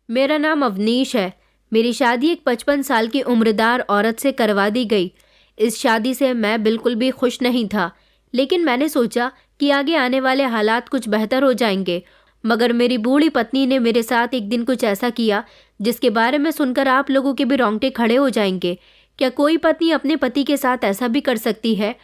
मेरा नाम अवनीश है। मेरी शादी एक 55 साल की उम्रदार औरत से करवा दी गई। इस शादी से मैं बिल्कुल भी खुश नहीं था, लेकिन मैंने सोचा कि आगे आने वाले हालात कुछ बेहतर हो जाएंगे। मगर मेरी बूढ़ी पत्नी ने मेरे साथ एक दिन कुछ ऐसा किया जिसके बारे में सुनकर आप लोगों के भी रोंगटे खड़े हो जाएंगे। क्या कोई पत्नी अपने पति के साथ ऐसा भी कर सकती है?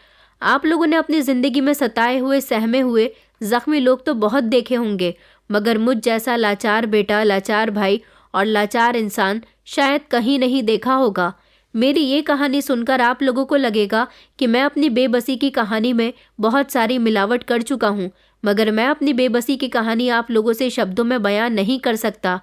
आप लोगों ने अपनी जिंदगी में सताए हुए, सहमे हुए, जख्मी लोग तो बहुत देखे होंगे, मगर मुझ जैसा लाचार बेटा, लाचार भाई और लाचार इंसान शायद कहीं नहीं देखा होगा। मेरी ये कहानी सुनकर आप लोगों को लगेगा कि मैं अपनी बेबसी की कहानी में बहुत सारी मिलावट कर चुका हूँ, मगर मैं अपनी बेबसी की कहानी आप लोगों से शब्दों में बयान नहीं कर सकता।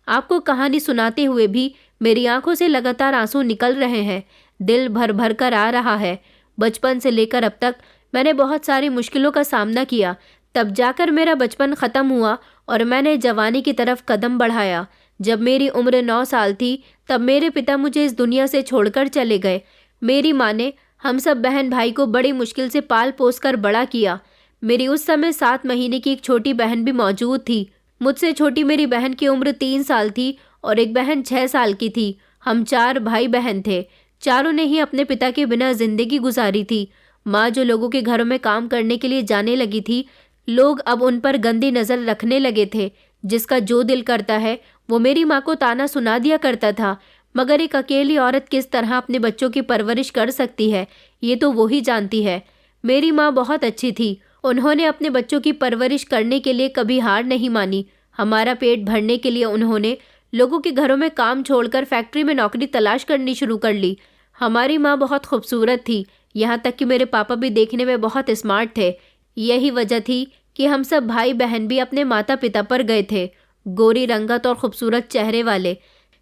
आपको कहानी सुनाते हुए भी मेरी आंखों से लगातार आंसू निकल रहे हैं, दिल भर भर कर आ रहा है। बचपन से लेकर अब तक मैंने बहुत सारी मुश्किलों का सामना किया, तब जाकर मेरा बचपन ख़त्म हुआ और मैंने जवानी की तरफ कदम बढ़ाया। जब मेरी उम्र 9 साल थी, तब मेरे पिता मुझे इस दुनिया से छोड़कर चले गए। मेरी माँ ने हम सब बहन भाई को बड़ी मुश्किल से पाल पोस कर बड़ा किया। मेरी उस समय 7 महीने की एक छोटी बहन भी मौजूद थी। मुझसे छोटी मेरी बहन की उम्र 3 साल थी और एक बहन 6 साल की थी। हम 4 भाई बहन थे। चारों ने ही अपने पिता के बिना जिंदगी गुजारी थी। माँ जो लोगों के घरों में काम करने के लिए जाने लगी थी, लोग अब उन पर गंदी नज़र रखने लगे थे। जिसका जो दिल करता है वो मेरी माँ को ताना सुना दिया करता था, मगर एक अकेली औरत किस तरह अपने बच्चों की परवरिश कर सकती है, ये तो वो ही जानती है। मेरी माँ बहुत अच्छी थी। उन्होंने अपने बच्चों की परवरिश करने के लिए कभी हार नहीं मानी। हमारा पेट भरने के लिए उन्होंने लोगों के घरों में काम छोड़कर फैक्ट्री में नौकरी तलाश करनी शुरू कर ली। हमारी माँ बहुत खूबसूरत थी, यहाँ तक कि मेरे पापा भी देखने में बहुत स्मार्ट थे। यही वजह थी कि हम सब भाई बहन भी अपने माता पिता पर गए थे। गोरी रंगत और खूबसूरत चेहरे वाले।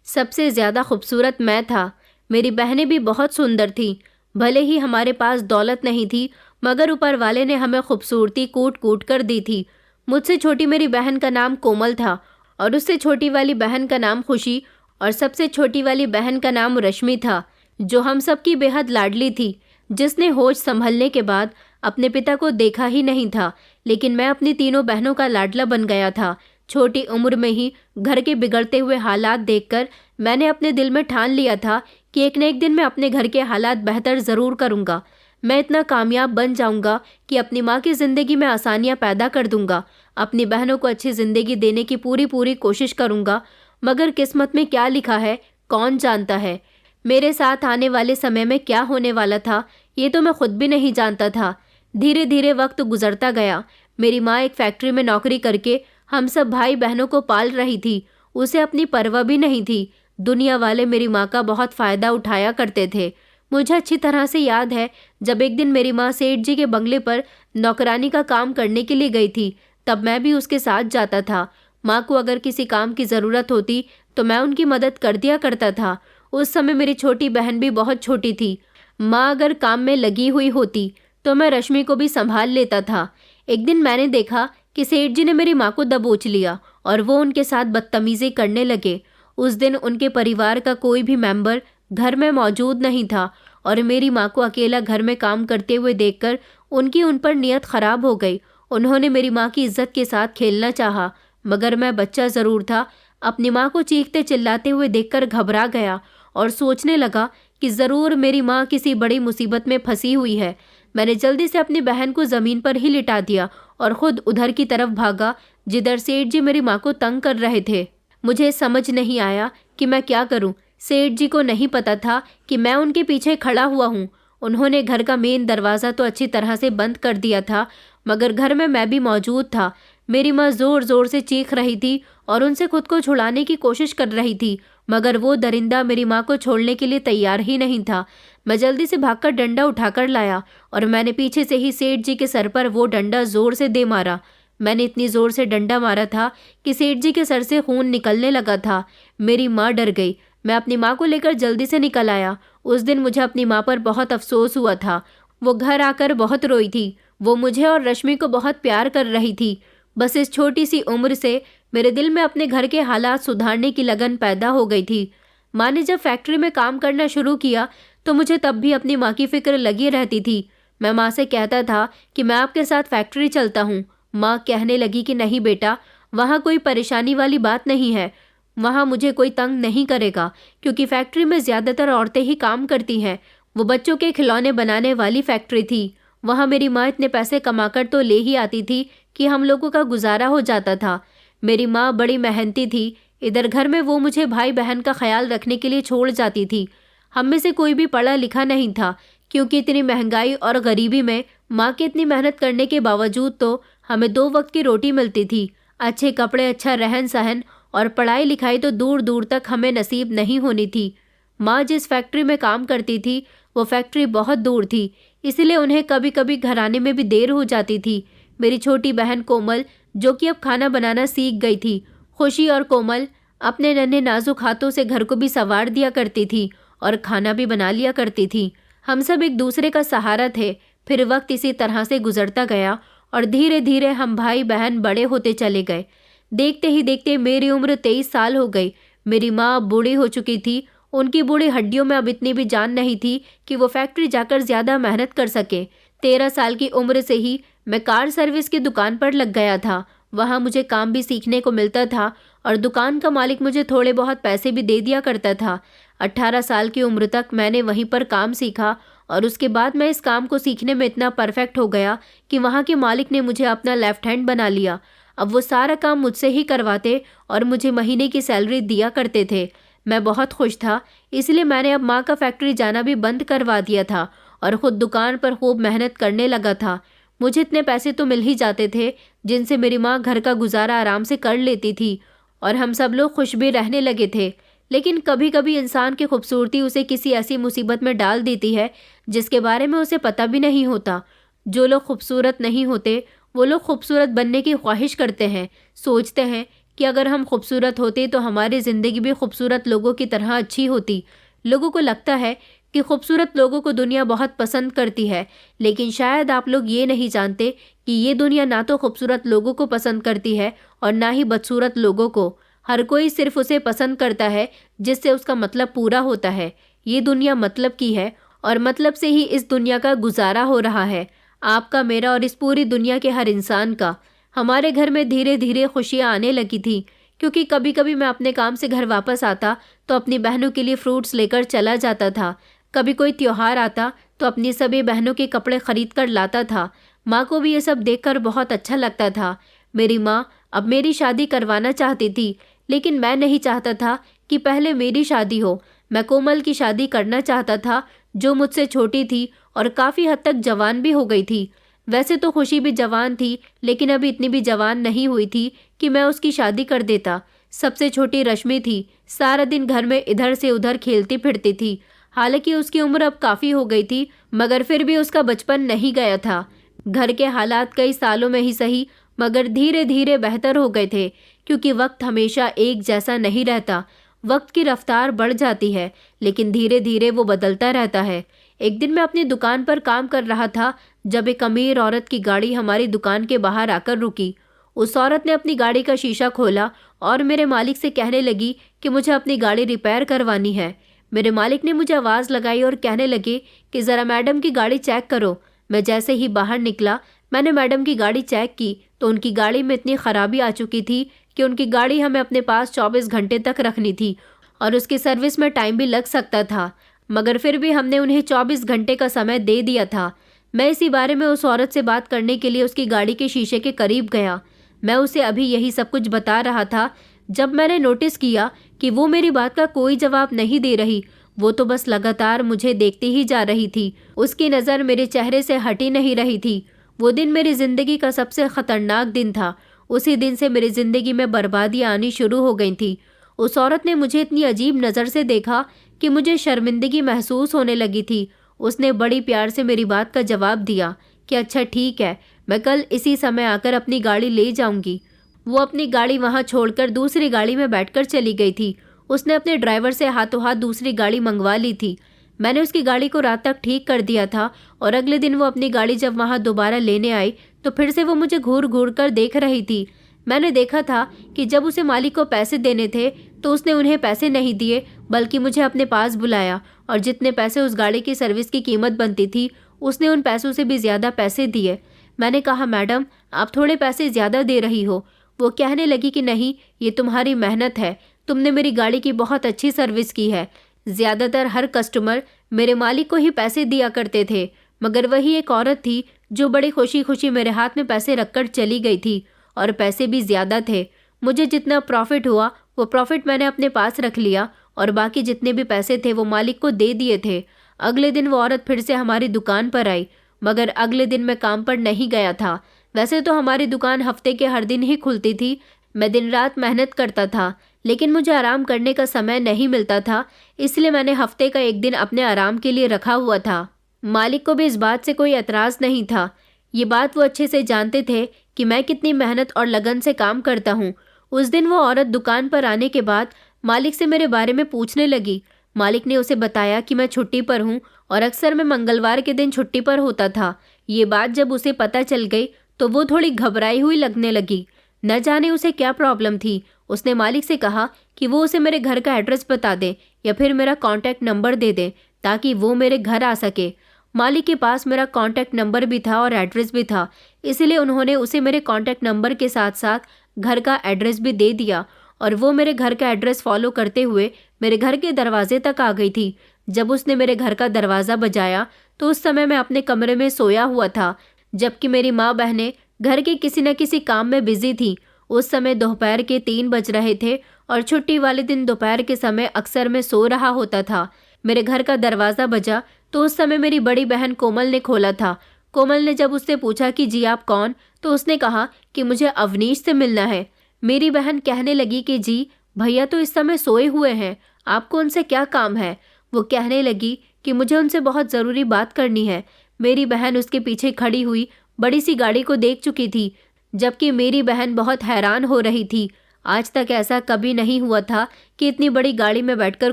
सबसे ज़्यादा खूबसूरत मैं था। मेरी बहनें भी बहुत सुंदर थीं। भले ही हमारे पास दौलत नहीं थी, मगर ऊपर वाले ने हमें खूबसूरती कूट कूट कर दी थी। मुझसे छोटी मेरी बहन का नाम कोमल था और उससे छोटी वाली बहन का नाम खुशी और सबसे छोटी वाली बहन का नाम रश्मि था, जो हम सबकी बेहद लाडली थी, जिसने होश संभलने के बाद अपने पिता को देखा ही नहीं था। लेकिन मैं अपनी तीनों बहनों का लाडला बन गया था। छोटी उम्र में ही घर के बिगड़ते हुए हालात देखकर मैंने अपने दिल में ठान लिया था कि एक न एक दिन मैं अपने घर के हालात बेहतर ज़रूर करूँगा। मैं इतना कामयाब बन जाऊँगा कि अपनी माँ की ज़िंदगी में आसानियाँ पैदा कर दूँगा। अपनी बहनों को अच्छी ज़िंदगी देने की पूरी पूरी कोशिश करूँगा। मगर किस्मत में क्या लिखा है कौन जानता है। मेरे साथ आने वाले समय में क्या होने वाला था, ये तो मैं खुद भी नहीं जानता था। धीरे धीरे वक्त गुजरता गया। मेरी माँ एक फैक्ट्री में नौकरी करके हम सब भाई बहनों को पाल रही थी। उसे अपनी परवाह भी नहीं थी। दुनिया वाले मेरी माँ का बहुत फ़ायदा उठाया करते थे। मुझे अच्छी तरह से याद है, जब एक दिन मेरी माँ सेठ जी के बंगले पर नौकरानी का काम करने के लिए गई थी, तब मैं भी उसके साथ जाता था। माँ को अगर किसी काम की ज़रूरत होती तो मैं उनकी मदद कर दिया करता था। उस समय मेरी छोटी बहन भी बहुत छोटी थी। माँ अगर काम में लगी हुई होती तो मैं रश्मि को भी संभाल लेता था। एक दिन मैंने देखा कि सेठ जी ने मेरी माँ को दबोच लिया और वो उनके साथ बदतमीजी करने लगे। उस दिन उनके परिवार का कोई भी मेंबर घर में मौजूद नहीं था और मेरी माँ को अकेला घर में काम करते हुए देखकर उनकी उन पर नीयत खराब हो गई। उन्होंने मेरी माँ की इज्जत के साथ खेलना चाहा, मगर मैं बच्चा ज़रूर था। अपनी माँ को चीखते चिल्लाते हुए देखकर घबरा गया और सोचने लगा कि ज़रूर मेरी माँ किसी बड़ी मुसीबत में फंसी हुई है। मैंने जल्दी से अपनी बहन को ज़मीन पर ही लिटा दिया और ख़ुद उधर की तरफ भागा जिधर सेठ जी मेरी माँ को तंग कर रहे थे। मुझे समझ नहीं आया कि मैं क्या करूं। सेठ जी को नहीं पता था कि मैं उनके पीछे खड़ा हुआ हूं। उन्होंने घर का मेन दरवाज़ा तो अच्छी तरह से बंद कर दिया था, मगर घर में मैं भी मौजूद था। मेरी माँ ज़ोर ज़ोर से चीख रही थी और उनसे खुद को छुड़ाने की कोशिश कर रही थी, मगर वो दरिंदा मेरी माँ को छोड़ने के लिए तैयार ही नहीं था। मैं जल्दी से भागकर डंडा उठाकर लाया और मैंने पीछे से ही सेठ जी के सर पर वो डंडा ज़ोर से दे मारा। मैंने इतनी ज़ोर से डंडा मारा था कि सेठ जी के सर से खून निकलने लगा था। मेरी माँ डर गई। मैं अपनी माँ को लेकर जल्दी से निकल आया। उस दिन मुझे अपनी माँ पर बहुत अफसोस हुआ था। वो घर आकर बहुत रोई थी। वो मुझे और रश्मि को बहुत प्यार कर रही थी। बस इस छोटी सी उम्र से मेरे दिल में अपने घर के हालात सुधारने की लगन पैदा हो गई थी। माँ ने जब फैक्ट्री में काम करना शुरू किया तो मुझे तब भी अपनी माँ की फिक्र लगी रहती थी। मैं माँ से कहता था कि मैं आपके साथ फैक्ट्री चलता हूँ। माँ कहने लगी कि नहीं बेटा, वहाँ कोई परेशानी वाली बात नहीं है। वहाँ मुझे कोई तंग नहीं करेगा, क्योंकि फैक्ट्री में ज़्यादातर औरतें ही काम करती हैं। वो बच्चों के खिलौने बनाने वाली फैक्ट्री थी। वहाँ मेरी माँ इतने पैसे कमाकर तो ले ही आती थी कि हम लोगों का गुजारा हो जाता था। मेरी माँ बड़ी मेहनती थी। इधर घर में वो मुझे भाई बहन का ख्याल रखने के लिए छोड़ जाती थी। हम में से कोई भी पढ़ा लिखा नहीं था, क्योंकि इतनी महंगाई और गरीबी में माँ की इतनी मेहनत करने के बावजूद तो हमें 2 वक्त की रोटी मिलती थी। अच्छे कपड़े, अच्छा रहन सहन और पढ़ाई लिखाई तो दूर दूर तक हमें नसीब नहीं होनी थी। माँ जिस फैक्ट्री में काम करती थी वो फैक्ट्री बहुत दूर थी, इसलिए उन्हें कभी कभी घर आने में भी देर हो जाती थी। मेरी छोटी बहन कोमल, जो कि अब खाना बनाना सीख गई थी, खुशी और कोमल अपने नन्हे नाजुक हाथों से घर को भी संवार दिया करती थी और खाना भी बना लिया करती थी। हम सब एक दूसरे का सहारा थे। फिर वक्त इसी तरह से गुजरता गया और धीरे धीरे हम भाई बहन बड़े होते चले गए। देखते ही देखते मेरी उम्र 23 साल हो गई। मेरी माँ बूढ़ी हो चुकी थी। उनकी बूढ़ी हड्डियों में अब इतनी भी जान नहीं थी कि वो फैक्ट्री जाकर ज़्यादा मेहनत कर सके। 13 साल की उम्र से ही मैं कार सर्विस की दुकान पर लग गया था। वहाँ मुझे काम भी सीखने को मिलता था और दुकान का मालिक मुझे थोड़े बहुत पैसे भी दे दिया करता था। 18 साल की उम्र तक मैंने वहीं पर काम सीखा और उसके बाद मैं इस काम को सीखने में इतना परफेक्ट हो गया कि वहाँ के मालिक ने मुझे अपना लेफ्ट हैंड बना लिया। अब वो सारा काम मुझसे ही करवाते और मुझे महीने की सैलरी दिया करते थे। मैं बहुत खुश था, इसलिए मैंने अब माँ का फैक्ट्री जाना भी बंद करवा दिया था और ख़ुद दुकान पर खूब मेहनत करने लगा था। मुझे इतने पैसे तो मिल ही जाते थे जिनसे मेरी माँ घर का गुजारा आराम से कर लेती थी और हम सब लोग खुश भी रहने लगे थे। लेकिन कभी कभी इंसान की खूबसूरती उसे किसी ऐसी मुसीबत में डाल देती है जिसके बारे में उसे पता भी नहीं होता। जो लोग खूबसूरत नहीं होते वो लोग खूबसूरत बनने की ख्वाहिश करते हैं, सोचते हैं कि अगर हम खूबसूरत होते तो हमारी ज़िंदगी भी खूबसूरत लोगों की तरह अच्छी होती। लोगों को लगता है कि खूबसूरत लोगों को दुनिया बहुत पसंद करती है, लेकिन शायद आप लोग ये नहीं जानते कि ये दुनिया ना तो खूबसूरत लोगों को पसंद करती है और ना ही बदसूरत लोगों को। हर कोई सिर्फ उसे पसंद करता है जिससे उसका मतलब पूरा होता है। ये दुनिया मतलब की है और मतलब से ही इस दुनिया का गुजारा हो रहा है, आपका, मेरा और इस पूरी दुनिया के हर इंसान का। हमारे घर में धीरे धीरे खुशियाँ आने लगी थी, क्योंकि कभी कभी मैं अपने काम से घर वापस आता तो अपनी बहनों के लिए फ्रूट्स लेकर चला जाता था। कभी कोई त्योहार आता तो अपनी सभी बहनों के कपड़े खरीद कर लाता था। माँ को भी ये सब देखकर बहुत अच्छा लगता था। मेरी माँ अब मेरी शादी करवाना चाहती थी, लेकिन मैं नहीं चाहता था कि पहले मेरी शादी हो। मैं कोमल की शादी करना चाहता था, जो मुझसे छोटी थी और काफ़ी हद तक जवान भी हो गई थी। वैसे तो खुशी भी जवान थी, लेकिन अभी इतनी भी जवान नहीं हुई थी कि मैं उसकी शादी कर देता। सबसे छोटी रश्मि थी, सारा दिन घर में इधर से उधर खेलती फिरती थी। हालांकि उसकी उम्र अब काफ़ी हो गई थी, मगर फिर भी उसका बचपन नहीं गया था। घर के हालात कई सालों में ही सही मगर धीरे धीरे बेहतर हो गए थे, क्योंकि वक्त हमेशा एक जैसा नहीं रहता। वक्त की रफ्तार बढ़ जाती है, लेकिन धीरे धीरे वो बदलता रहता है। एक दिन मैं अपनी दुकान पर काम कर रहा था जब एक अमीर औरत की गाड़ी हमारी दुकान के बाहर आकर रुकी। उस औरत ने अपनी गाड़ी का शीशा खोला और मेरे मालिक से कहने लगी कि मुझे अपनी गाड़ी रिपेयर करवानी है। मेरे मालिक ने मुझे आवाज़ लगाई और कहने लगे कि ज़रा मैडम की गाड़ी चेक करो। मैं जैसे ही बाहर निकला, मैंने मैडम की गाड़ी चेक की तो उनकी गाड़ी में इतनी ख़राबी आ चुकी थी कि उनकी गाड़ी हमें अपने पास 24 घंटे तक रखनी थी और उसकी सर्विस में टाइम भी लग सकता था, मगर फिर भी हमने उन्हें 24 घंटे का समय दे दिया था। मैं इसी बारे में उस औरत से बात करने के लिए उसकी गाड़ी के शीशे के करीब गया। मैं उसे अभी यही सब कुछ बता रहा था जब मैंने नोटिस किया कि वो मेरी बात का कोई जवाब नहीं दे रही। वो तो बस लगातार मुझे देखती ही जा रही थी। उसकी नज़र मेरे चेहरे से हटी नहीं रही थी। वो दिन मेरी ज़िंदगी का सबसे ख़तरनाक दिन था। उसी दिन से मेरी ज़िंदगी में बर्बादियाँ आनी शुरू हो गई थी। उस औरत ने मुझे इतनी अजीब नज़र से देखा कि मुझे शर्मिंदगी महसूस होने लगी थी। उसने बड़ी प्यार से मेरी बात का जवाब दिया कि अच्छा ठीक है, मैं कल इसी समय आकर अपनी गाड़ी ले जाऊंगी। वो अपनी गाड़ी वहाँ छोड़कर दूसरी गाड़ी में बैठकर चली गई थी। उसने अपने ड्राइवर से हाथों हाथ दूसरी गाड़ी मंगवा ली थी। मैंने उसकी गाड़ी को रात तक ठीक कर दिया था और अगले दिन वो अपनी गाड़ी जब वहाँ दोबारा लेने आई तो फिर से वो मुझे घूर घूर कर देख रही थी। मैंने देखा था कि जब उसे मालिक को पैसे देने थे तो उसने उन्हें पैसे नहीं दिए, बल्कि मुझे अपने पास बुलाया और जितने पैसे उस गाड़ी की सर्विस की कीमत बनती थी उसने उन पैसों से भी ज़्यादा पैसे दिए। मैंने कहा मैडम आप थोड़े पैसे ज़्यादा दे रही हो। वो कहने लगी कि नहीं, ये तुम्हारी मेहनत है, तुमने मेरी गाड़ी की बहुत अच्छी सर्विस की है। ज़्यादातर हर कस्टमर मेरे मालिक को ही पैसे दिया करते थे, मगर वही एक औरत थी जो बड़ी खुशी खुशी मेरे हाथ में पैसे रखकर चली गई थी, और पैसे भी ज़्यादा थे। मुझे जितना प्रॉफिट हुआ वो प्रॉफिट मैंने अपने पास रख लिया और बाकी जितने भी पैसे थे वो मालिक को दे दिए थे। अगले दिन वो औरत फिर से हमारी दुकान पर आई, मगर अगले दिन मैं काम पर नहीं गया था। वैसे तो हमारी दुकान हफ्ते के हर दिन ही खुलती थी। मैं दिन रात मेहनत करता था, लेकिन मुझे आराम करने का समय नहीं मिलता था, इसलिए मैंने हफ्ते का एक दिन अपने आराम के लिए रखा हुआ था। मालिक को भी इस बात से कोई एतराज़ नहीं था। ये बात वो अच्छे से जानते थे कि मैं कितनी मेहनत और लगन से काम करता हूँ। उस दिन वो औरत दुकान पर आने के बाद मालिक से मेरे बारे में पूछने लगी। मालिक ने उसे बताया कि मैं छुट्टी पर हूँ और अक्सर मैं मंगलवार के दिन छुट्टी पर होता था। ये बात जब उसे पता चल गई तो वो थोड़ी घबराई हुई लगने लगी। न जाने उसे क्या प्रॉब्लम थी। उसने मालिक से कहा कि वो उसे मेरे घर का एड्रेस बता दे या फिर मेरा कॉन्टैक्ट नंबर दे दे ताकि वो मेरे घर आ सके। मालिक के पास मेरा कॉन्टैक्ट नंबर भी था और एड्रेस भी था, इसलिए उन्होंने उसे मेरे कॉन्टैक्ट नंबर के साथ साथ घर का एड्रेस भी दे दिया और वो मेरे घर का एड्रेस फॉलो करते हुए मेरे घर के दरवाजे तक आ गई थी। जब उसने मेरे घर का दरवाज़ा बजाया तो उस समय मैं अपने कमरे में सोया हुआ था, जबकि मेरी माँ बहनें घर के किसी न किसी काम में बिजी थी। उस समय दोपहर के 3 बज रहे थे और छुट्टी वाले दिन दोपहर के समय अक्सर मैं सो रहा होता था। मेरे घर का दरवाज़ा बजा तो उस समय मेरी बड़ी बहन कोमल ने खोला था। कोमल ने जब उससे पूछा कि जी आप कौन, तो उसने कहा कि मुझे अवनीश से मिलना है। मेरी बहन कहने लगी कि जी भैया तो इस समय सोए हुए हैं, आपको उनसे क्या काम है। वो कहने लगी कि मुझे उनसे बहुत ज़रूरी बात करनी है। मेरी बहन उसके पीछे खड़ी हुई बड़ी सी गाड़ी को देख चुकी थी, जबकि मेरी बहन बहुत हैरान हो रही थी। आज तक ऐसा कभी नहीं हुआ था कि इतनी बड़ी गाड़ी में बैठकर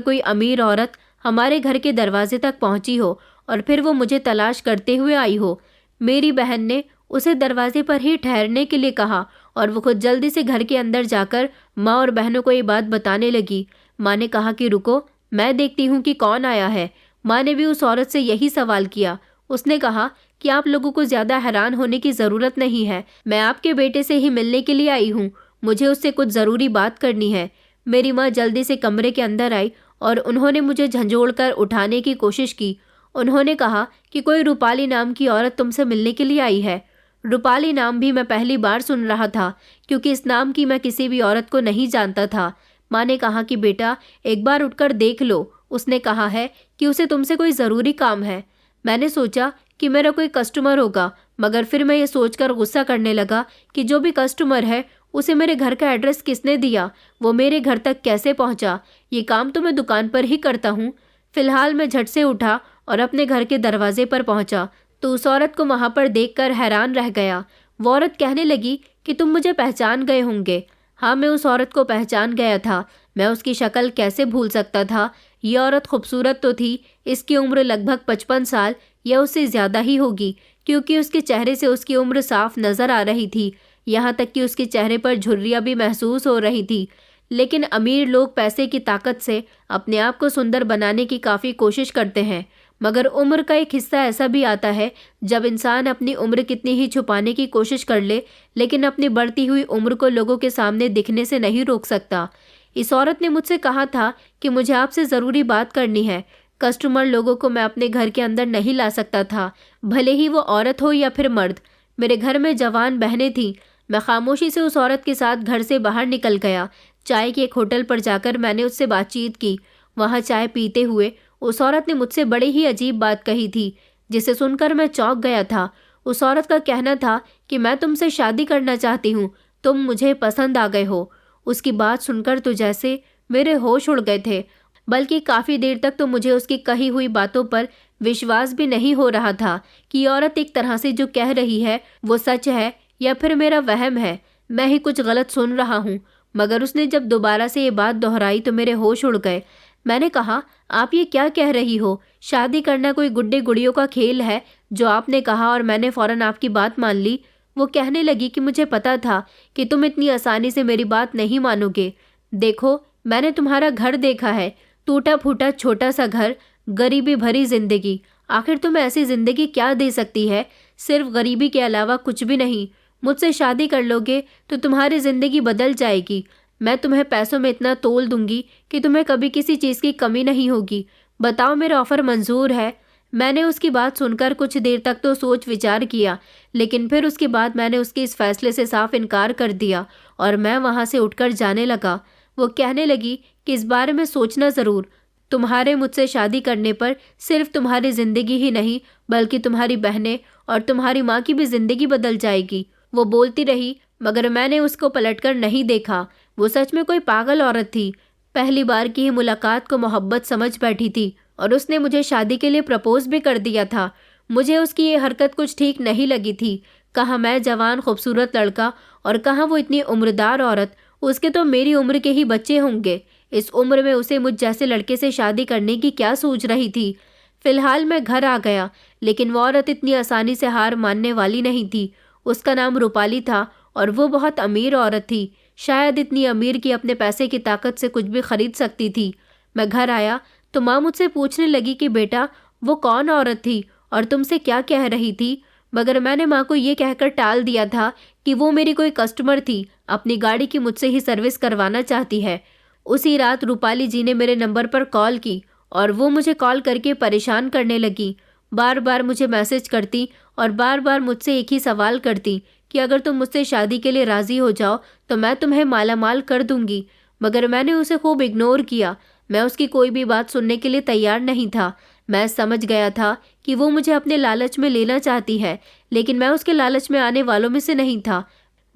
कोई अमीर औरत हमारे घर के दरवाजे तक पहुंची हो और फिर वो मुझे तलाश करते हुए आई हो। मेरी बहन ने उसे दरवाजे पर ही ठहरने के लिए कहा और वो खुद जल्दी से घर के अंदर जाकर माँ और बहनों को ये बात बताने लगी। माँ ने कहा कि रुको, मैं देखती हूँ कि कौन आया है। माँ ने भी उस औरत से यही सवाल किया। उसने कहा कि आप लोगों को ज़्यादा हैरान होने की ज़रूरत नहीं है, मैं आपके बेटे से ही मिलने के लिए आई हूँ, मुझे उससे कुछ ज़रूरी बात करनी है। मेरी माँ जल्दी से कमरे के अंदर आई और उन्होंने मुझे झंझोड़कर उठाने की कोशिश की। उन्होंने कहा कि कोई रूपाली नाम की औरत तुमसे मिलने के लिए आई है। रूपाली नाम भी मैं पहली बार सुन रहा था, क्योंकि इस नाम की मैं किसी भी औरत को नहीं जानता था। माँ ने कहा कि बेटा एक बार उठकर देख लो, उसने कहा है कि उसे तुमसे कोई ज़रूरी काम है। मैंने सोचा कि मेरा कोई कस्टमर होगा, मगर फिर मैं ये सोचकर गुस्सा करने लगा कि जो भी कस्टमर है उसे मेरे घर का एड्रेस किसने दिया, वो मेरे घर तक कैसे पहुंचा। ये काम तो मैं दुकान पर ही करता हूँ। फिलहाल मैं झट से उठा और अपने घर के दरवाजे पर पहुंचा तो उस औरत को वहां पर देखकर हैरान रह गया। वो औरत कहने लगी कि तुम मुझे पहचान गए होंगे। हाँ, मैं उस औरत को पहचान गया था। मैं उसकी शक्ल कैसे भूल सकता था। ये औरत खूबसूरत तो थी, इसकी उम्र लगभग 55 साल या उससे ज़्यादा ही होगी, क्योंकि उसके चेहरे से उसकी उम्र साफ नज़र आ रही थी। यहाँ तक कि उसके चेहरे पर झुर्रियाँ भी महसूस हो रही थी। लेकिन अमीर लोग पैसे की ताकत से अपने आप को सुंदर बनाने की काफ़ी कोशिश करते हैं, मगर उम्र का एक हिस्सा ऐसा भी आता है जब इंसान अपनी उम्र कितनी ही छुपाने की कोशिश कर ले, लेकिन अपनी बढ़ती हुई उम्र को लोगों के सामने दिखने से नहीं रोक सकता। इस औरत ने मुझसे कहा था कि मुझे आपसे ज़रूरी बात करनी है। कस्टमर लोगों को मैं अपने घर के अंदर नहीं ला सकता था, भले ही वो औरत हो या फिर मर्द। मेरे घर में जवान बहनें थीं। मैं खामोशी से उस औरत के साथ घर से बाहर निकल गया। चाय के एक होटल पर जाकर मैंने उससे बातचीत की। वहाँ चाय पीते हुए उस औरत ने मुझसे बड़ी ही अजीब बात कही थी, जिसे सुनकर मैं चौंक गया था। उस औरत का कहना था कि मैं तुमसे शादी करना चाहती हूँ, तुम मुझे पसंद आ गए हो। उसकी बात सुनकर तो जैसे मेरे होश उड़ गए थे, बल्कि काफ़ी देर तक तो मुझे उसकी कही हुई बातों पर विश्वास भी नहीं हो रहा था कि ये औरत एक तरह से जो कह रही है वो सच है या फिर मेरा वहम है, मैं ही कुछ गलत सुन रहा हूँ। मगर उसने जब दोबारा से ये बात दोहराई तो मेरे होश उड़ गए। मैंने कहा, आप ये क्या कह रही हो? शादी करना कोई गुड्डे गुड़ियों का खेल है जो आपने कहा, और मैंने फ़ौरन आपकी बात मान ली। वो कहने लगी कि मुझे पता था कि तुम इतनी आसानी से मेरी बात नहीं मानोगे। देखो, मैंने तुम्हारा घर देखा है, टूटा फूटा छोटा सा घर, गरीबी भरी जिंदगी। आखिर तुम्हें ऐसी जिंदगी क्या दे सकती है? सिर्फ गरीबी के अलावा कुछ भी नहीं। मुझसे शादी कर लोगे तो तुम्हारी ज़िंदगी बदल जाएगी। मैं तुम्हें पैसों में इतना तोल दूंगी कि तुम्हें कभी किसी चीज़ की कमी नहीं होगी। बताओ, मेरा ऑफ़र मंजूर है? मैंने उसकी बात सुनकर कुछ देर तक तो सोच विचार किया, लेकिन फिर उसके बाद मैंने उसके इस फैसले से साफ इनकार कर दिया और मैं वहाँ से उठकर जाने लगा। वो कहने लगी कि इस बारे में सोचना ज़रूर। तुम्हारे मुझसे शादी करने पर सिर्फ तुम्हारी ज़िंदगी ही नहीं, बल्कि तुम्हारी बहनें और तुम्हारी माँ की भी ज़िंदगी बदल जाएगी। वो बोलती रही, मगर मैंने उसको पलटकर नहीं देखा। वो सच में कोई पागल औरत थी। पहली बार की ही मुलाकात को मोहब्बत समझ बैठी थी और उसने मुझे शादी के लिए प्रपोज भी कर दिया था। मुझे उसकी ये हरकत कुछ ठीक नहीं लगी थी। कहाँ मैं जवान खूबसूरत लड़का और कहाँ वो इतनी उम्रदार औरत। उसके तो मेरी उम्र के ही बच्चे होंगे। इस उम्र में उसे मुझ जैसे लड़के से शादी करने की क्या सोच रही थी। फिलहाल मैं घर आ गया, लेकिन वो औरत इतनी आसानी से हार मानने वाली नहीं थी। उसका नाम रूपाली था और वो बहुत अमीर औरत थी, शायद इतनी अमीर कि अपने पैसे की ताकत से कुछ भी खरीद सकती थी। मैं घर आया तो माँ मुझसे पूछने लगी कि बेटा, वो कौन औरत थी और तुमसे क्या कह रही थी? मगर मैंने माँ को ये कहकर टाल दिया था कि वो मेरी कोई कस्टमर थी, अपनी गाड़ी की मुझसे ही सर्विस करवाना चाहती है। उसी रात रूपाली जी ने मेरे नंबर पर कॉल की और वो मुझे कॉल करके परेशान करने लगी। बार बार मुझे मैसेज करती और बार बार मुझसे एक ही सवाल करती कि अगर तुम मुझसे शादी के लिए राज़ी हो जाओ तो मैं तुम्हें मालामाल कर दूंगी। मगर मैंने उसे खूब इग्नोर किया। मैं उसकी कोई भी बात सुनने के लिए तैयार नहीं था। मैं समझ गया था कि वो मुझे अपने लालच में लेना चाहती है, लेकिन मैं उसके लालच में आने वालों में से नहीं था।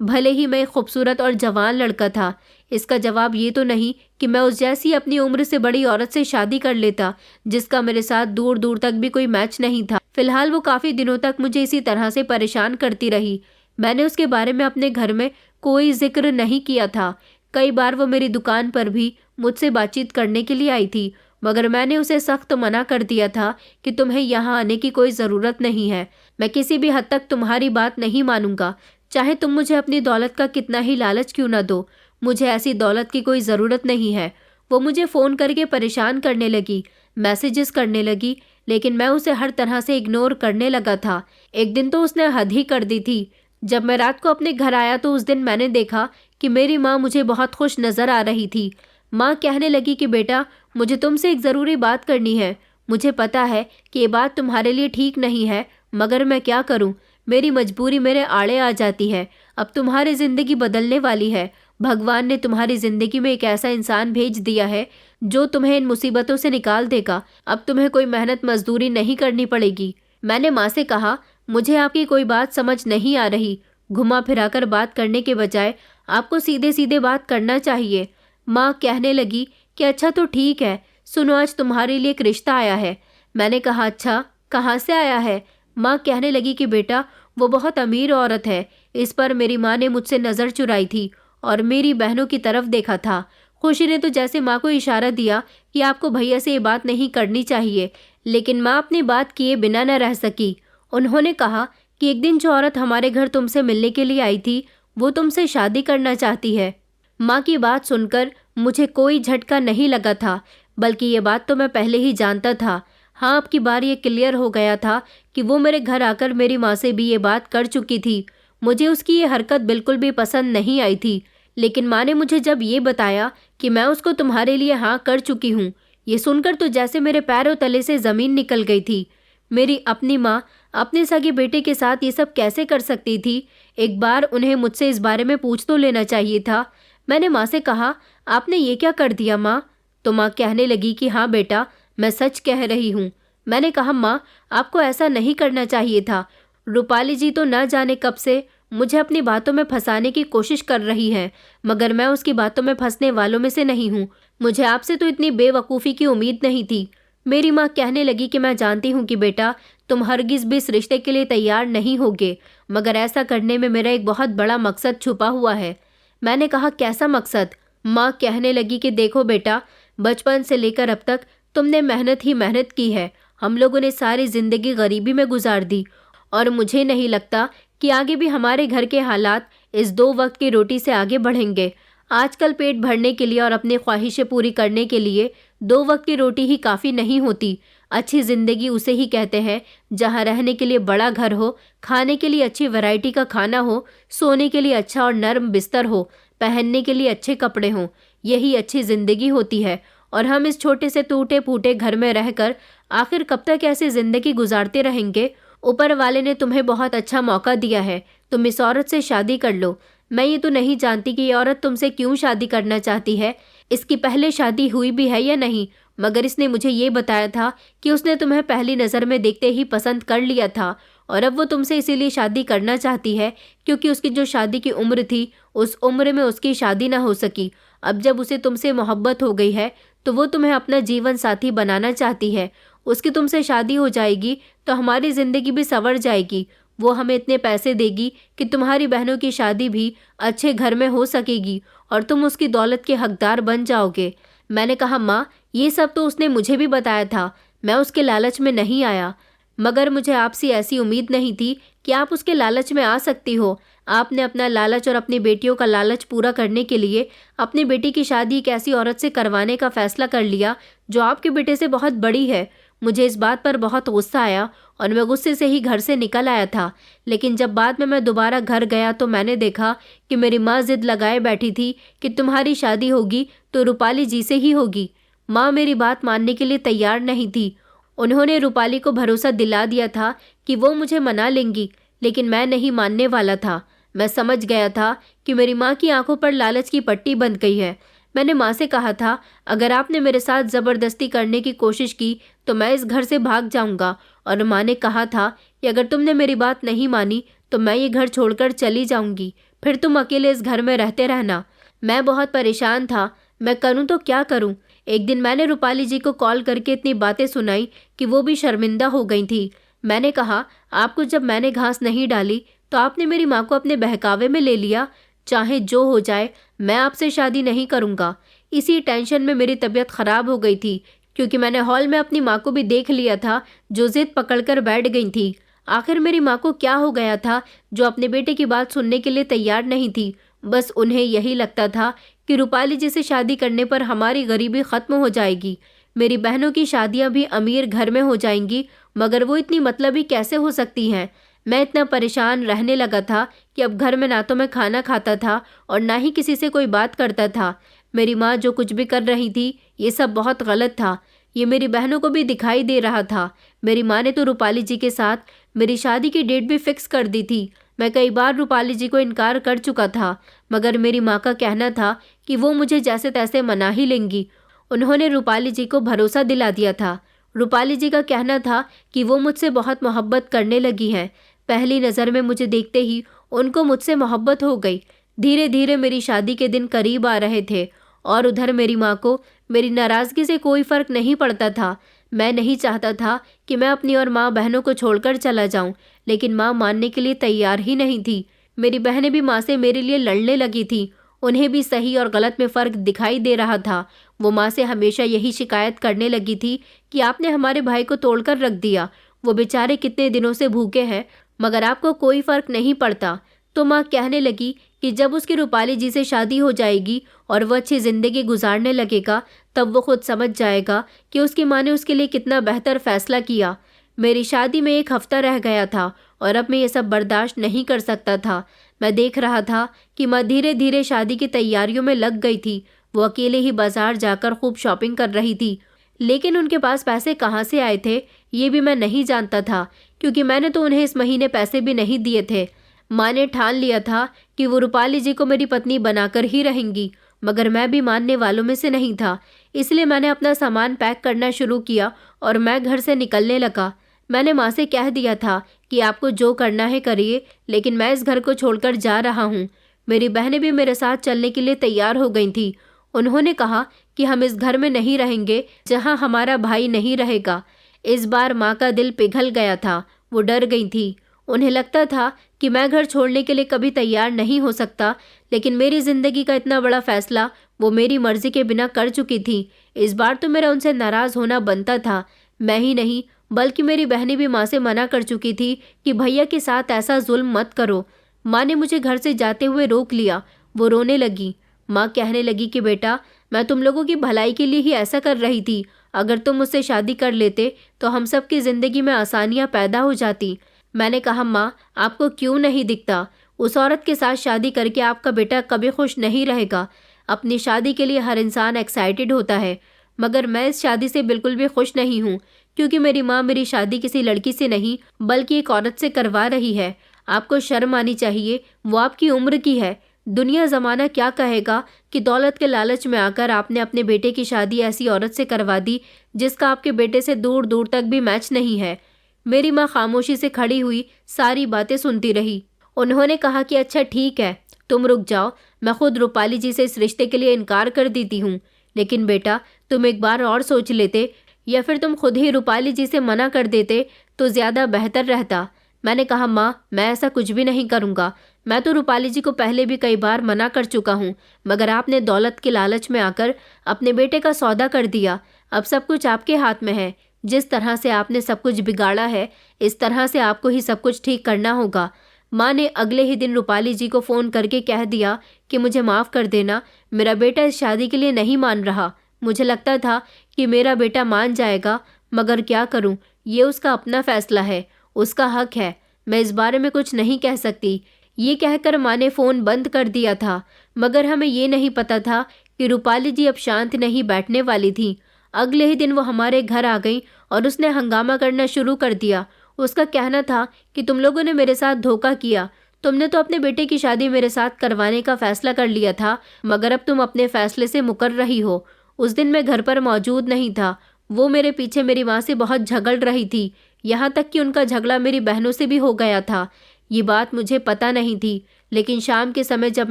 भले ही मैं एक खूबसूरत और जवान लड़का था, इसका जवाब ये तो नहीं कि मैं उस जैसी अपनी उम्र से बड़ी औरत से शादी कर लेता जिसका मेरे साथ दूर दूर तक भी कोई मैच नहीं था। फिलहाल वो काफ़ी दिनों तक मुझे इसी तरह से परेशान करती रही। मैंने उसके बारे में अपने घर में कोई जिक्र नहीं किया था। कई बार वो मेरी दुकान पर भी मुझसे बातचीत करने के लिए आई थी, मगर मैंने उसे सख्त मना कर दिया था कि तुम्हें यहाँ आने की कोई ज़रूरत नहीं है। मैं किसी भी हद तक तुम्हारी बात नहीं मानूंगा, चाहे तुम मुझे अपनी दौलत का कितना ही लालच क्यों ना दो। मुझे ऐसी दौलत की कोई ज़रूरत नहीं है। वो मुझे फ़ोन करके परेशान करने लगी, मैसेजेस करने लगी, लेकिन मैं उसे हर तरह से इग्नोर करने लगा था। एक दिन तो उसने हद ही कर दी थी। जब मैं रात को अपने घर आया तो उस दिन मैंने देखा कि मेरी माँ मुझे बहुत खुश नज़र आ रही थी। माँ कहने लगी कि बेटा, मुझे तुमसे एक ज़रूरी बात करनी है। मुझे पता है कि ये बात तुम्हारे लिए ठीक नहीं है, मगर मैं क्या करूँ, मेरी मजबूरी मेरे आड़े आ जाती है। अब तुम्हारी ज़िंदगी बदलने वाली है। भगवान ने तुम्हारी ज़िंदगी में एक ऐसा इंसान भेज दिया है जो तुम्हें इन मुसीबतों से निकाल देगा। अब तुम्हें कोई मेहनत मजदूरी नहीं करनी पड़ेगी। मैंने माँ से कहा, मुझे आपकी कोई बात समझ नहीं आ रही। घुमा फिराकर बात करने के बजाय आपको सीधे सीधे बात करना चाहिए। माँ कहने लगी कि अच्छा तो ठीक है, सुनो, आज तुम्हारे लिए एक रिश्ता आया है। मैंने कहा, अच्छा, कहाँ से आया है? माँ कहने लगी कि बेटा, वो बहुत अमीर औरत है। इस पर मेरी माँ ने मुझसे नज़र चुराई थी और मेरी बहनों की तरफ देखा था। खुशी ने तो जैसे माँ को इशारा दिया कि आपको भैया से ये बात नहीं करनी चाहिए, लेकिन माँ अपनी बात किए बिना न रह सकी। उन्होंने कहा कि एक दिन जो औरत हमारे घर तुमसे मिलने के लिए आई थी, वो तुमसे शादी करना चाहती है। माँ की बात सुनकर मुझे कोई झटका नहीं लगा था, बल्कि ये बात तो मैं पहले ही जानता था। हाँ, अब की बार ये क्लियर हो गया था कि वो मेरे घर आकर मेरी माँ से भी ये बात कर चुकी थी। मुझे उसकी ये हरकत बिल्कुल भी पसंद नहीं आई थी, लेकिन माँ ने मुझे जब ये बताया कि मैं उसको तुम्हारे लिए हाँ कर चुकी हूँ, ये सुनकर तो जैसे मेरे पैरों तले से ज़मीन निकल गई थी। मेरी अपनी माँ अपने सगे बेटे के साथ ये सब कैसे कर सकती थी? एक बार उन्हें मुझसे इस बारे में पूछ तो लेना चाहिए था। मैंने माँ से कहा, आपने ये क्या कर दिया माँ? तो माँ कहने लगी कि हाँ बेटा, मैं सच कह रही हूँ। मैंने कहा, माँ, आपको ऐसा नहीं करना चाहिए था। रूपाली जी तो न जाने कब से मुझे अपनी बातों में फंसाने की कोशिश कर रही है, मगर मैं उसकी बातों में फंसने वालों में से नहीं हूँ। मुझे आपसे तो इतनी बेवकूफ़ी की उम्मीद नहीं थी। मेरी माँ कहने लगी कि मैं जानती हूँ कि बेटा, तुम हरगिज़ भी इस रिश्ते के लिए तैयार नहीं होगे, मगर ऐसा करने में मेरा एक बहुत बड़ा मकसद छुपा हुआ है। मैंने कहा, कैसा मकसद? माँ कहने लगी कि देखो बेटा, बचपन से लेकर अब तक तुमने मेहनत ही मेहनत की है। हम लोगों ने सारी ज़िंदगी गरीबी में गुजार दी और मुझे नहीं लगता कि आगे भी हमारे घर के हालात इस 2 वक्त की रोटी से आगे बढ़ेंगे। आजकल पेट भरने के लिए और अपनी ख्वाहिशें पूरी करने के लिए 2 वक्त की रोटी ही काफ़ी नहीं होती। अच्छी ज़िंदगी उसे ही कहते हैं जहाँ रहने के लिए बड़ा घर हो, खाने के लिए अच्छी वैरायटी का खाना हो, सोने के लिए अच्छा और नर्म बिस्तर हो। पहनने के लिए अच्छे कपड़े हों, यही अच्छी ज़िंदगी होती है। और हम इस छोटे से टूटे फूटे घर में रहकर आखिर कब तक ऐसी ज़िंदगी गुजारते रहेंगे? ऊपर वाले ने तुम्हें बहुत अच्छा मौका दिया है, तुम इस औरत से शादी कर लो। मैं ये तो नहीं जानती कि ये औरत तुमसे क्यों शादी करना चाहती है, इसकी पहले शादी हुई भी है या नहीं, मगर इसने मुझे ये बताया था कि उसने तुम्हें पहली नज़र में देखते ही पसंद कर लिया था और अब वो तुमसे इसीलिए शादी करना चाहती है क्योंकि उसकी जो शादी की उम्र थी उस उम्र में उसकी शादी ना हो सकी। अब जब उसे तुमसे मोहब्बत हो गई है तो वो तुम्हें अपना जीवन साथी बनाना चाहती है। उसकी तुमसे शादी हो जाएगी तो हमारी ज़िंदगी भी संवर जाएगी। वो हमें इतने पैसे देगी कि तुम्हारी बहनों की शादी भी अच्छे घर में हो सकेगी और तुम उसकी दौलत के हकदार बन जाओगे। मैंने कहा, माँ, ये सब तो उसने मुझे भी बताया था, मैं उसके लालच में नहीं आया, मगर मुझे आपसे ऐसी उम्मीद नहीं थी कि आप उसके लालच में आ सकती हो। आपने अपना लालच और अपनी बेटियों का लालच पूरा करने के लिए अपनी बेटी की शादी एक ऐसी औरत से करवाने का फैसला कर लिया जो आपके बेटे से बहुत बड़ी है। मुझे इस बात पर बहुत गुस्सा आया और मैं गुस्से से ही घर से निकल आया था। लेकिन जब बाद में मैं दोबारा घर गया तो मैंने देखा कि मेरी माँ जिद लगाए बैठी थी कि तुम्हारी शादी होगी तो रूपाली जी से ही होगी। माँ मेरी बात मानने के लिए तैयार नहीं थी। उन्होंने रूपाली को भरोसा दिला दिया था कि वो मुझे मना लेंगी, लेकिन मैं नहीं मानने वाला था। मैं समझ गया था कि मेरी माँ की आंखों पर लालच की पट्टी बंध गई है। मैंने माँ से कहा था, अगर आपने मेरे साथ ज़बरदस्ती करने की कोशिश की तो मैं इस घर से भाग जाऊंगा। और माँ ने कहा था कि अगर तुमने मेरी बात नहीं मानी तो मैं ये घर छोड़कर चली जाऊंगी, फिर तुम अकेले इस घर में रहते रहना। मैं बहुत परेशान था, मैं करूँ तो क्या करूँ। एक दिन मैंने रूपाली जी को कॉल करके इतनी बातें सुनाई कि वो भी शर्मिंदा हो गई थी। मैंने कहा, आपको जब मैंने घास नहीं डाली तो आपने मेरी माँ को अपने बहकावे में ले लिया। चाहे जो हो जाए, मैं आपसे शादी नहीं करूँगा। इसी टेंशन में मेरी तबीयत ख़राब हो गई थी क्योंकि मैंने हॉल में अपनी माँ को भी देख लिया था जो ज़िद पकड़कर बैठ गई थी। आखिर मेरी माँ को क्या हो गया था जो अपने बेटे की बात सुनने के लिए तैयार नहीं थी। बस उन्हें यही लगता था कि रूपाली जी से शादी करने पर हमारी गरीबी ख़त्म हो जाएगी, मेरी बहनों की शादियाँ भी अमीर घर में हो जाएंगी, मगर वो इतनी मतलबी कैसे हो सकती हैं। मैं इतना परेशान रहने लगा था कि अब घर में ना तो मैं खाना खाता था और ना ही किसी से कोई बात करता था। मेरी माँ जो कुछ भी कर रही थी ये सब बहुत गलत था। ये मेरी बहनों को भी दिखाई दे रहा था। मेरी माँ ने तो रूपाली जी के साथ मेरी शादी की डेट भी फिक्स कर दी थी। मैं कई बार रूपाली जी को इनकार कर चुका था, मगर मेरी माँ का कहना था कि वो मुझे जैसे तैसे मना ही लेंगी। उन्होंने रूपाली जी को भरोसा दिला दिया था। रूपाली जी का कहना था कि वो मुझसे बहुत मोहब्बत करने लगी हैं। पहली नज़र में मुझे देखते ही उनको मुझसे मोहब्बत हो गई। धीरे धीरे मेरी शादी के दिन करीब आ रहे थे और उधर मेरी माँ को मेरी नाराज़गी से कोई फ़र्क नहीं पड़ता था। मैं नहीं चाहता था कि मैं अपनी और माँ बहनों को छोड़कर चला जाऊं, लेकिन माँ मानने के लिए तैयार ही नहीं थी। मेरी बहनें भी माँ से मेरे लिए लड़ने लगी थी। उन्हें भी सही और गलत में फ़र्क दिखाई दे रहा था। वो माँ से हमेशा यही शिकायत करने लगी थी कि आपने हमारे भाई को तोड़कर रख दिया, वो बेचारे कितने दिनों से भूखे हैं, मगर आपको कोई फ़र्क नहीं पड़ता। तो माँ कहने लगी कि जब उसकी रूपाली जी से शादी हो जाएगी और वह अच्छी ज़िंदगी गुजारने लगेगा तब वो खुद समझ जाएगा कि उसकी माँ ने उसके लिए कितना बेहतर फ़ैसला किया। मेरी शादी में 1 हफ़्ता रह गया था और अब मैं ये सब बर्दाश्त नहीं कर सकता था। मैं देख रहा था कि माँ धीरे धीरे शादी की तैयारियों में लग गई थी। वो अकेले ही बाज़ार जाकर खूब शॉपिंग कर रही थी, लेकिन उनके पास पैसे कहाँ से आए थे ये भी मैं नहीं जानता था, क्योंकि मैंने तो उन्हें इस महीने पैसे भी नहीं दिए थे। माँ ने ठान लिया था कि वो रूपाली जी को मेरी पत्नी बनाकर ही रहेंगी, मगर मैं भी मानने वालों में से नहीं था। इसलिए मैंने अपना सामान पैक करना शुरू किया और मैं घर से निकलने लगा। मैंने माँ से कह दिया था कि आपको जो करना है करिए, लेकिन मैं इस घर को छोड़कर जा रहा हूँ। मेरी बहनें भी मेरे साथ चलने के लिए तैयार हो गई थी। उन्होंने कहा कि हम इस घर में नहीं रहेंगे जहाँ हमारा भाई नहीं रहेगा। इस बार माँ का दिल पिघल गया था, वो डर गई थी। उन्हें लगता था कि मैं घर छोड़ने के लिए कभी तैयार नहीं हो सकता, लेकिन मेरी ज़िंदगी का इतना बड़ा फैसला वो मेरी मर्ज़ी के बिना कर चुकी थी। इस बार तो मेरा उनसे नाराज़ होना बनता था। मैं ही नहीं बल्कि मेरी बहनें भी माँ से मना कर चुकी थी कि भैया के साथ ऐसा जुल्म मत करो। माँ ने मुझे घर से जाते हुए रोक लिया। वो रोने लगी। माँ कहने लगी कि बेटा, मैं तुम लोगों की भलाई के लिए ही ऐसा कर रही थी। अगर तुम मुझसे शादी कर लेते तो हम सब की ज़िंदगी में आसानियाँ पैदा हो जाती। मैंने कहा, माँ, आपको क्यों नहीं दिखता? उस औरत के साथ शादी करके आपका बेटा कभी खुश नहीं रहेगा। अपनी शादी के लिए हर इंसान एक्साइटेड होता है, मगर मैं इस शादी से बिल्कुल भी खुश नहीं हूँ, क्योंकि मेरी माँ मेरी शादी किसी लड़की से नहीं बल्कि एक औरत से करवा रही है। आपको शर्म आनी चाहिए, वो आपकी उम्र की है। दुनिया ज़माना क्या कहेगा कि दौलत के लालच में आकर आपने अपने बेटे की शादी ऐसी औरत से करवा दी जिसका आपके बेटे से दूर दूर तक भी मैच नहीं है। मेरी माँ खामोशी से खड़ी हुई सारी बातें सुनती रही। उन्होंने कहा कि अच्छा ठीक है, तुम रुक जाओ, मैं खुद रूपाली जी से इस रिश्ते के लिए इनकार कर देती हूँ। लेकिन बेटा, तुम एक बार और सोच लेते, या फिर तुम खुद ही रूपाली जी से मना कर देते तो ज़्यादा बेहतर रहता। मैंने कहा माँ, मैं ऐसा कुछ भी नहीं करूँगा। मैं तो रूपाली जी को पहले भी कई बार मना कर चुका हूँ, मगर आपने दौलत के लालच में आकर अपने बेटे का सौदा कर दिया। अब सब कुछ आपके हाथ में है। जिस तरह से आपने सब कुछ बिगाड़ा है, इस तरह से आपको ही सब कुछ ठीक करना होगा। माँ ने अगले ही दिन रूपाली जी को फ़ोन करके कह दिया कि मुझे माफ़ कर देना, मेरा बेटा इस शादी के लिए नहीं मान रहा। मुझे लगता था कि मेरा बेटा मान जाएगा, मगर क्या करूं, ये उसका अपना फैसला है, उसका हक है, मैं इस बारे में कुछ नहीं कह सकती। ये कहकर माँ ने फ़ोन बंद कर दिया था, मगर हमें ये नहीं पता था कि रूपाली जी अब शांत नहीं बैठने वाली थी। अगले ही दिन वो हमारे घर आ गई और उसने हंगामा करना शुरू कर दिया। उसका कहना था कि तुम लोगों ने मेरे साथ धोखा किया। तुमने तो अपने बेटे की शादी मेरे साथ करवाने का फैसला कर लिया था, मगर अब तुम अपने फैसले से मुकर रही हो। उस दिन मैं घर पर मौजूद नहीं था। वो मेरे पीछे मेरी माँ से बहुत झगड़ रही थी, यहाँ तक कि उनका झगड़ा मेरी बहनों से भी हो गया था। ये बात मुझे पता नहीं थी, लेकिन शाम के समय जब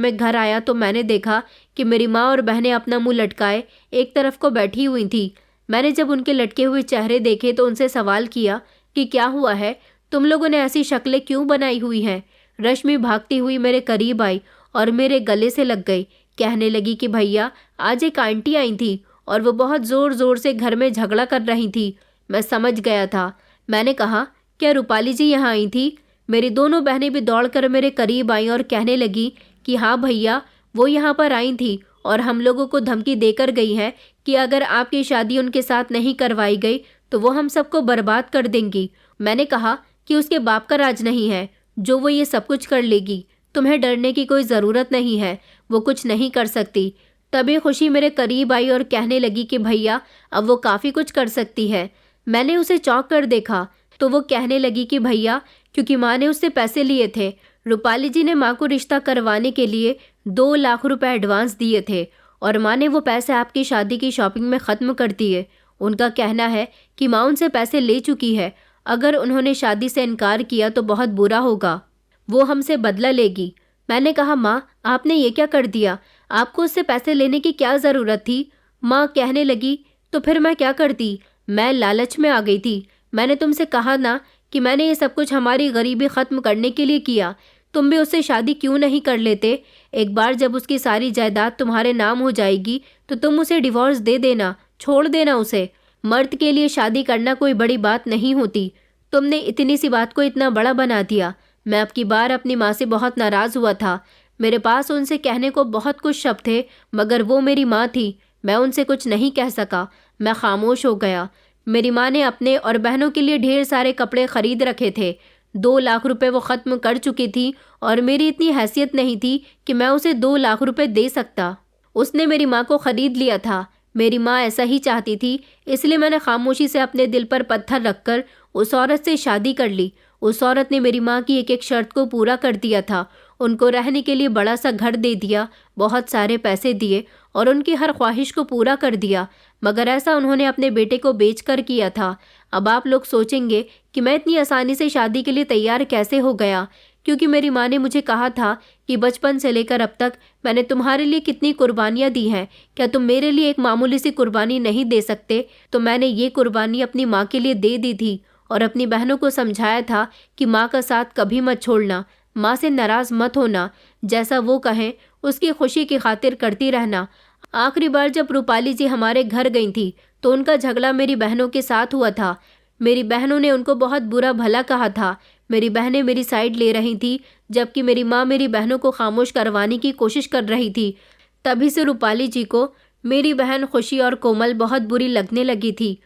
मैं घर आया तो मैंने देखा कि मेरी माँ और बहनें अपना मुंह लटकाए एक तरफ को बैठी हुई थी। मैंने जब उनके लटके हुए चेहरे देखे तो उनसे सवाल किया कि क्या हुआ है, तुम लोगों ने ऐसी शक्लें क्यों बनाई हुई हैं। रश्मि भागती हुई मेरे करीब आई और मेरे गले से लग गई। कहने लगी कि भैया, आज एक आंटी आई थी और वो बहुत ज़ोर ज़ोर से घर में झगड़ा कर रही थी। मैं समझ गया था। मैंने कहा, क्या रूपाली जी यहाँ आई थी? मेरी दोनों बहनें भी दौड़कर मेरे करीब आईं और कहने लगी कि हाँ भैया, वो यहाँ पर आई थी और हम लोगों को धमकी देकर गई हैं कि अगर आपकी शादी उनके साथ नहीं करवाई गई तो वो हम सबको बर्बाद कर देंगी। मैंने कहा कि उसके बाप का राज नहीं है जो वो ये सब कुछ कर लेगी। तुम्हें डरने की कोई ज़रूरत नहीं है, वो कुछ नहीं कर सकती। तभी खुशी मेरे करीब आई और कहने लगी कि भैया, अब वो काफ़ी कुछ कर सकती है। मैंने उसे चौंक कर देखा तो वो कहने लगी कि भैया, क्योंकि माँ ने उससे पैसे लिए थे। रूपाली जी ने माँ को रिश्ता करवाने के लिए 2 लाख रुपए एडवांस दिए थे और माँ ने वो पैसे आपकी शादी की शॉपिंग में ख़त्म कर दिए। उनका कहना है कि माँ उनसे पैसे ले चुकी है। अगर उन्होंने शादी से इनकार किया तो बहुत बुरा होगा, वो हमसे बदला लेगी। मैंने कहा, माँ, आपने ये क्या कर दिया? आपको उससे पैसे लेने की क्या ज़रूरत थी? माँ कहने लगी, तो फिर मैं क्या करती? मैं लालच में आ गई थी। मैंने तुमसे कहा ना कि मैंने ये सब कुछ हमारी गरीबी ख़त्म करने के लिए किया। तुम भी उससे शादी क्यों नहीं कर लेते? एक बार जब उसकी सारी जायदाद तुम्हारे नाम हो जाएगी तो तुम उसे डिवोर्स दे देना, छोड़ देना उसे। मर्द के लिए शादी करना कोई बड़ी बात नहीं होती। तुमने इतनी सी बात को इतना बड़ा बना दिया। मैं अब की बार अपनी माँ से बहुत नाराज़ हुआ था। मेरे पास उनसे कहने को बहुत कुछ शब्द थे, मगर वो मेरी माँ थी। मैं उनसे कुछ नहीं कह सका। मैं खामोश हो गया। मेरी माँ ने अपने और बहनों के लिए ढेर सारे कपड़े खरीद रखे थे। 2 लाख रुपए वो ख़त्म कर चुकी थी और मेरी इतनी हैसियत नहीं थी कि मैं उसे 2 लाख रुपए दे सकता। उसने मेरी माँ को ख़रीद लिया था। मेरी माँ ऐसा ही चाहती थी, इसलिए मैंने खामोशी से अपने दिल पर पत्थर रखकर उस औरत से शादी कर ली। उस औरत ने मेरी माँ की एक एक शर्त को पूरा कर दिया था। उनको रहने के लिए बड़ा सा घर दे दिया, बहुत सारे पैसे दिए और उनकी हर ख्वाहिश को पूरा कर दिया, मगर ऐसा उन्होंने अपने बेटे को बेचकर किया था। अब आप लोग सोचेंगे कि मैं इतनी आसानी से शादी के लिए तैयार कैसे हो गया, क्योंकि मेरी माँ ने मुझे कहा था कि बचपन से लेकर अब तक मैंने तुम्हारे लिए कितनी कुर्बानियाँ दी हैं, क्या तुम मेरे लिए एक मामूली सी कुर्बानी नहीं दे सकते? तो मैंने ये कुर्बानी अपनी माँ के लिए दे दी थी और अपनी बहनों को समझाया था कि माँ का साथ कभी मत छोड़ना, माँ से नाराज़ मत होना, जैसा वो कहें उसकी खुशी की खातिर करती रहना। आखिरी बार जब रूपाली जी हमारे घर गई थी तो उनका झगड़ा मेरी बहनों के साथ हुआ था। मेरी बहनों ने उनको बहुत बुरा भला कहा था। मेरी बहनें मेरी साइड ले रही थी, जबकि मेरी माँ मेरी बहनों को खामोश करवाने की कोशिश कर रही थी। तभी से रूपाली जी को मेरी बहन खुशी और कोमल बहुत बुरी लगने लगी थी।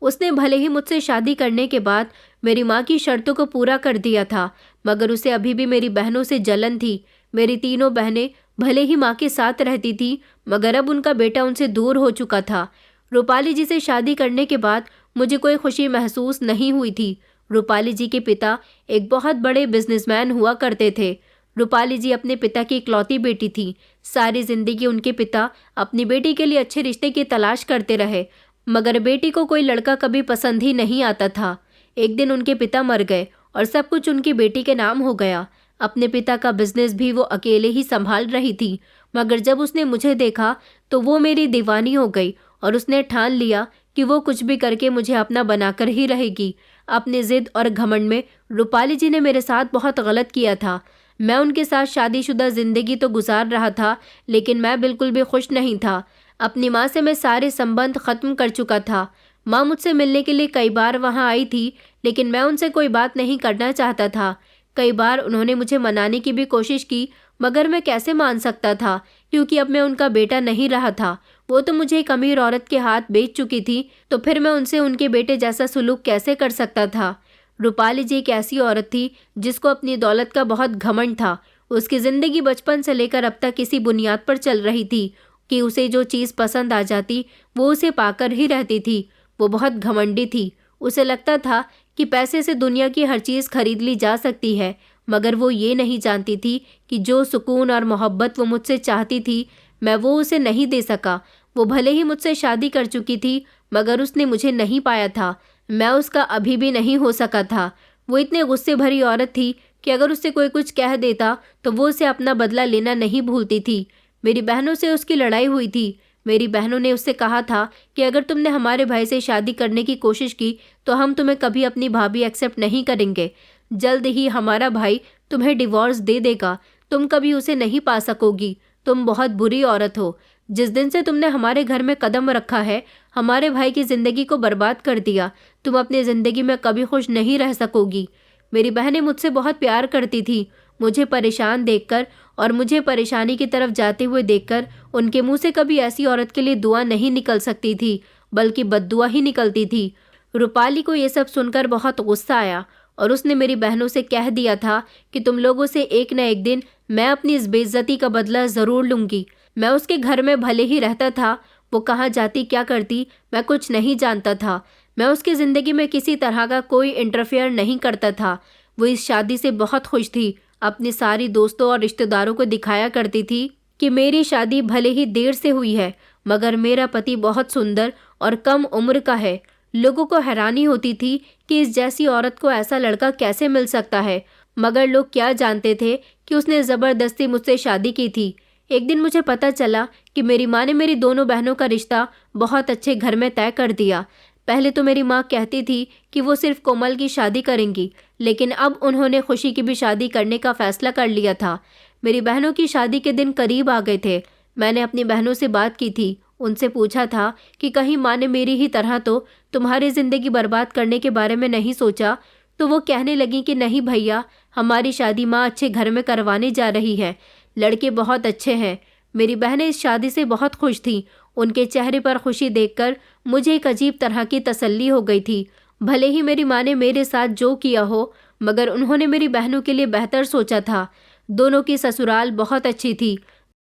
उसने भले ही मुझसे शादी करने के बाद मेरी माँ की शर्तों को पूरा कर दिया था, मगर उसे अभी भी मेरी बहनों से जलन थी। मेरी तीनों बहनें भले ही माँ के साथ रहती थी, मगर अब उनका बेटा उनसे दूर हो चुका था। रूपाली जी से शादी करने के बाद मुझे कोई खुशी महसूस नहीं हुई थी। रूपाली जी के पिता एक बहुत बड़े बिजनेसमैन हुआ करते थे। रूपाली जी अपने पिता की इकलौती बेटी थी। सारी जिंदगी उनके पिता अपनी बेटी के लिए अच्छे रिश्ते की तलाश करते रहे, मगर बेटी को कोई लड़का कभी पसंद ही नहीं आता था। एक दिन उनके पिता मर गए और सब कुछ उनकी बेटी के नाम हो गया। अपने पिता का बिजनेस भी वो अकेले ही संभाल रही थी, मगर जब उसने मुझे देखा तो वो मेरी दीवानी हो गई और उसने ठान लिया कि वो कुछ भी करके मुझे अपना बनाकर ही रहेगी। अपनी जिद और घमंड में रूपाली जी ने मेरे साथ बहुत गलत किया था। मैं उनके साथ शादीशुदा जिंदगी तो गुजार रहा था, लेकिन मैं बिल्कुल भी खुश नहीं था। अपनी माँ से मैं सारे संबंध खत्म कर चुका था। माँ मुझसे मिलने के लिए कई बार वहाँ आई थी, लेकिन मैं उनसे कोई बात नहीं करना चाहता था। कई बार उन्होंने मुझे मनाने की भी कोशिश की, मगर मैं कैसे मान सकता था, क्योंकि अब मैं उनका बेटा नहीं रहा था। वो तो मुझे एक अमीर औरत के हाथ बेच चुकी थी, तो फिर मैं उनसे उनके बेटे जैसा सुलूक कैसे कर सकता था। रूपाली जी एक ऐसी औरत थी जिसको अपनी दौलत का बहुत घमंड था। उसकी ज़िंदगी बचपन से लेकर अब तक इसी बुनियाद पर चल रही थी कि उसे जो चीज़ पसंद आ जाती वो उसे पाकर ही रहती थी। वो बहुत घमंडी थी। उसे लगता था कि पैसे से दुनिया की हर चीज़ खरीद ली जा सकती है, मगर वो ये नहीं जानती थी कि जो सुकून और मोहब्बत वो मुझसे चाहती थी, मैं वो उसे नहीं दे सका। वो भले ही मुझसे शादी कर चुकी थी, मगर उसने मुझे नहीं पाया था। मैं उसका अभी भी नहीं हो सका था। वो इतने गुस्से भरी औरत थी कि अगर उससे कोई कुछ कह देता तो वो उसे अपना बदला लेना नहीं भूलती थी। मेरी बहनों से उसकी लड़ाई हुई थी। मेरी बहनों ने उससे कहा था कि अगर तुमने हमारे भाई से शादी करने की कोशिश की तो हम तुम्हें कभी अपनी भाभी एक्सेप्ट नहीं करेंगे। जल्द ही हमारा भाई तुम्हें डिवोर्स दे देगा। तुम कभी उसे नहीं पा सकोगी। तुम बहुत बुरी औरत हो। जिस दिन से तुमने हमारे घर में कदम रखा है, हमारे भाई की ज़िंदगी को बर्बाद कर दिया। तुम अपनी ज़िंदगी में कभी खुश नहीं रह सकोगी। मेरी बहनें मुझसे बहुत प्यार करती थी। मुझे परेशान देखकर और मुझे परेशानी की तरफ जाते हुए देखकर उनके मुंह से कभी ऐसी औरत के लिए दुआ नहीं निकल सकती थी, बल्कि बद्दुआ ही निकलती थी। रूपाली को ये सब सुनकर बहुत गुस्सा आया और उसने मेरी बहनों से कह दिया था कि तुम लोगों से एक न एक दिन मैं अपनी इस बेइज्जती का बदला ज़रूर लूँगी। मैं उसके घर में भले ही रहता था, वो कहाँ जाती क्या करती मैं कुछ नहीं जानता था। मैं उसकी ज़िंदगी में किसी तरह का कोई इंटरफेयर नहीं करता था। वो इस शादी से बहुत खुश थी। अपनी सारी दोस्तों और रिश्तेदारों को दिखाया करती थी कि मेरी शादी भले ही देर से हुई है, मगर मेरा पति बहुत सुंदर और कम उम्र का है। लोगों को हैरानी होती थी कि इस जैसी औरत को ऐसा लड़का कैसे मिल सकता है, मगर लोग क्या जानते थे कि उसने ज़बरदस्ती मुझसे शादी की थी। एक दिन मुझे पता चला कि मेरी माँ ने मेरी दोनों बहनों का रिश्ता बहुत अच्छे घर में तय कर दिया। पहले तो मेरी माँ कहती थी कि वो सिर्फ कोमल की शादी करेंगी, लेकिन अब उन्होंने खुशी की भी शादी करने का फैसला कर लिया था। मेरी बहनों की शादी के दिन करीब आ गए थे। मैंने अपनी बहनों से बात की थी। उनसे पूछा था कि कहीं माँ ने मेरी ही तरह तो तुम्हारी ज़िंदगी बर्बाद करने के बारे में नहीं सोचा। तो वो कहने लगी कि नहीं भैया, हमारी शादी माँ अच्छे घर में करवाने जा रही है। लड़के बहुत अच्छे हैं। मेरी बहनें इस शादी से बहुत खुश थीं। उनके चेहरे पर खुशी देखकर मुझे एक अजीब तरह की तसल्ली हो गई थी। भले ही मेरी माँ ने मेरे साथ जो किया हो, मगर उन्होंने मेरी बहनों के लिए बेहतर सोचा था। दोनों की ससुराल बहुत अच्छी थी।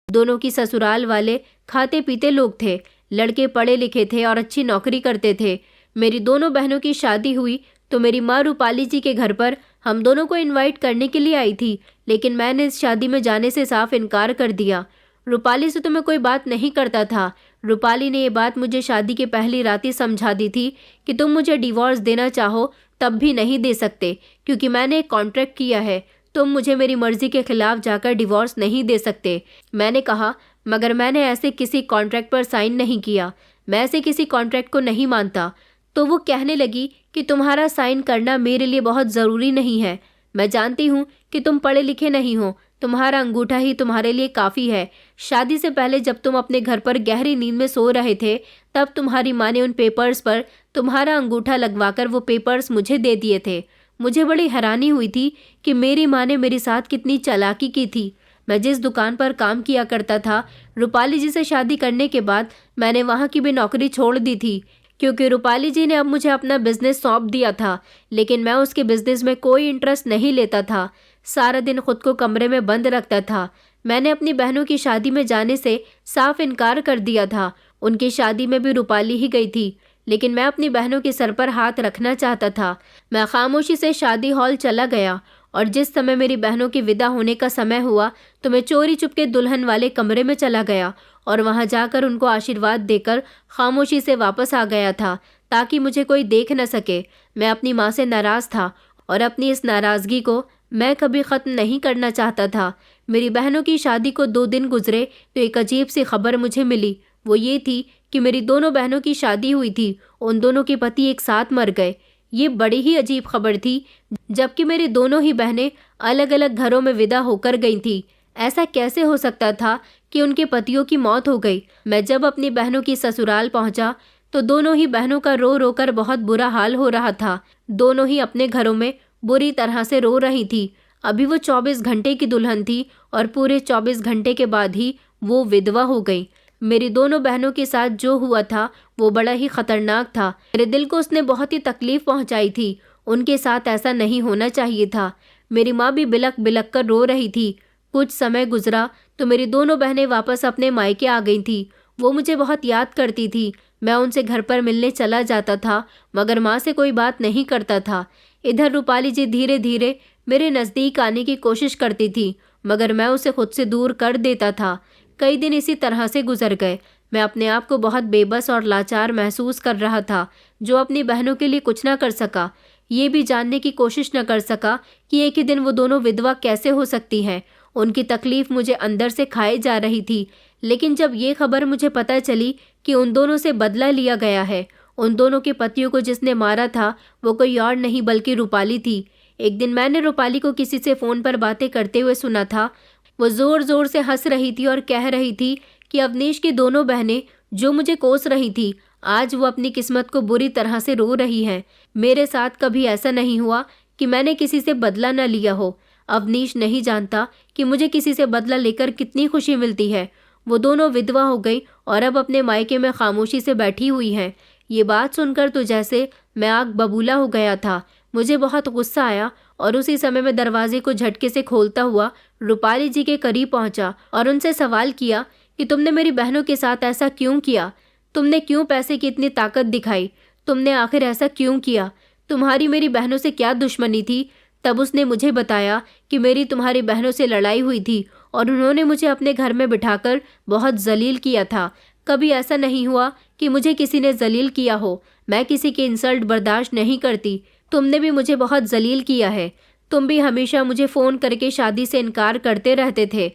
दोनों की ससुराल वाले खाते पीते लोग थे। लड़के पढ़े लिखे थे और अच्छी नौकरी करते थे। मेरी दोनों बहनों की शादी हुई तो मेरी माँ रूपाली जी के घर पर हम दोनों को इनवाइट करने के लिए आई थी, लेकिन मैंने इस शादी में जाने से साफ इनकार कर दिया। रूपाली से तो मैं कोई बात नहीं करता था। रूपाली ने ये बात मुझे शादी के पहली रात ही समझा दी थी कि तुम मुझे डिवोर्स देना चाहो तब भी नहीं दे सकते, क्योंकि मैंने एक कॉन्ट्रैक्ट किया है। तुम मुझे मेरी मर्जी के खिलाफ जाकर डिवोर्स नहीं दे सकते। मैंने कहा, मगर मैंने ऐसे किसी कॉन्ट्रैक्ट पर साइन नहीं किया। मैं ऐसे किसी कॉन्ट्रैक्ट को नहीं मानता। तो वो कहने लगी कि तुम्हारा साइन करना मेरे लिए बहुत ज़रूरी नहीं है। मैं जानती हूँ कि तुम पढ़े लिखे नहीं हो। तुम्हारा अंगूठा ही तुम्हारे लिए काफ़ी है। शादी से पहले जब तुम अपने घर पर गहरी नींद में सो रहे थे, तब तुम्हारी माँ ने उन पेपर्स पर तुम्हारा अंगूठा लगवाकर वो पेपर्स मुझे दे दिए थे। मुझे बड़ी हैरानी हुई थी कि मेरी माँ ने मेरे साथ कितनी चालाकी की थी। मैं जिस दुकान पर काम किया करता था, रूपाली जी से शादी करने के बाद मैंने वहाँ की भी नौकरी छोड़ दी थी, क्योंकि रूपाली जी ने अब मुझे अपना बिजनेस सौंप दिया था, लेकिन मैं उसके बिजनेस में कोई इंटरेस्ट नहीं लेता था। सारा दिन खुद को कमरे में बंद रखता था। मैंने अपनी बहनों की शादी में जाने से साफ इनकार कर दिया था। उनकी शादी में भी रूपाली ही गई थी, लेकिन मैं अपनी बहनों के सर पर हाथ रखना चाहता था। मैं खामोशी से शादी हॉल चला गया और जिस समय मेरी बहनों के विदा होने का समय हुआ तो मैं चोरी चुपके दुल्हन वाले कमरे में चला गया और वहां जाकर उनको आशीर्वाद देकर खामोशी से वापस आ गया था, ताकि मुझे कोई देख न सके। मैं अपनी माँ से नाराज़ था और अपनी इस नाराज़गी को मैं कभी ख़त्म नहीं करना चाहता था। मेरी बहनों की शादी को 2 दिन गुजरे तो एक अजीब सी खबर मुझे मिली। वो ये थी कि मेरी दोनों बहनों की शादी हुई थी, उन दोनों के पति एक साथ मर गए। ये बड़ी ही अजीब खबर थी, जबकि मेरी दोनों ही बहनें अलग अलग घरों में विदा होकर गई थी। ऐसा कैसे हो सकता था कि उनके पतियों की मौत हो गई? मैं जब अपनी बहनों की ससुराल पहुंचा तो दोनों ही बहनों का रो रो कर बहुत बुरा हाल हो रहा था। दोनों ही अपने घरों में बुरी तरह से रो रही थी। अभी वो 24 घंटे की दुल्हन थी और पूरे 24 घंटे के बाद ही वो विधवा हो गई। मेरी दोनों बहनों के साथ जो हुआ था वो बड़ा ही खतरनाक था। मेरे दिल को उसने बहुत ही तकलीफ पहुंचाई थी। उनके साथ ऐसा नहीं होना चाहिए था। मेरी माँ भी बिलक बिलक कर रो रही थी। कुछ समय गुजरा तो मेरी दोनों बहनें वापस अपने मायके आ गई थी। वो मुझे बहुत याद करती थी। मैं उनसे घर पर मिलने चला जाता था, मगर माँ से कोई बात नहीं करता था। इधर रूपाली जी धीरे धीरे मेरे नज़दीक आने की कोशिश करती थी, मगर मैं उसे खुद से दूर कर देता था। कई दिन इसी तरह से गुजर गए। मैं अपने आप को बहुत बेबस और लाचार महसूस कर रहा था, जो अपनी बहनों के लिए कुछ न कर सका। ये भी जानने की कोशिश न कर सका कि एक ही दिन वो दोनों विधवा कैसे हो सकती हैं। उनकी तकलीफ मुझे अंदर से खाए जा रही थी। लेकिन जब ये खबर मुझे पता चली कि उन दोनों से बदला लिया गया है, उन दोनों के पतियों को जिसने मारा था वो कोई और नहीं बल्कि रूपाली थी। एक दिन मैंने रूपाली को किसी से फ़ोन पर बातें करते हुए सुना था। वो ज़ोर ज़ोर से हंस रही थी और कह रही थी कि अवनीश की दोनों बहनें जो मुझे कोस रही थी, आज वो अपनी किस्मत को बुरी तरह से रो रही हैं। मेरे साथ कभी ऐसा नहीं हुआ कि मैंने किसी से बदला न लिया हो। अवनीश नहीं जानता कि मुझे किसी से बदला लेकर कितनी खुशी मिलती है। वो दोनों विधवा हो गई और अब अपने मायके में खामोशी से बैठी हुई हैं। ये बात सुनकर तो जैसे मैं आग बबूला हो गया था। मुझे बहुत गुस्सा आया और उसी समय में दरवाजे को झटके से खोलता हुआ रूपाली जी के करीब पहुंचा और उनसे सवाल किया कि तुमने मेरी बहनों के साथ ऐसा क्यों किया? तुमने क्यों पैसे की इतनी ताकत दिखाई? तुमने आखिर ऐसा क्यों किया? तुम्हारी मेरी बहनों से क्या दुश्मनी थी? तब उसने मुझे बताया कि मेरी तुम्हारी बहनों से लड़ाई हुई थी और उन्होंने मुझे अपने घर में बिठाकर बहुत जलील किया था। कभी ऐसा नहीं हुआ कि मुझे किसी ने जलील किया हो। मैं किसी की इंसल्ट बर्दाश्त नहीं करती। तुमने भी मुझे बहुत जलील किया है। तुम भी हमेशा मुझे फ़ोन करके शादी से इनकार करते रहते थे।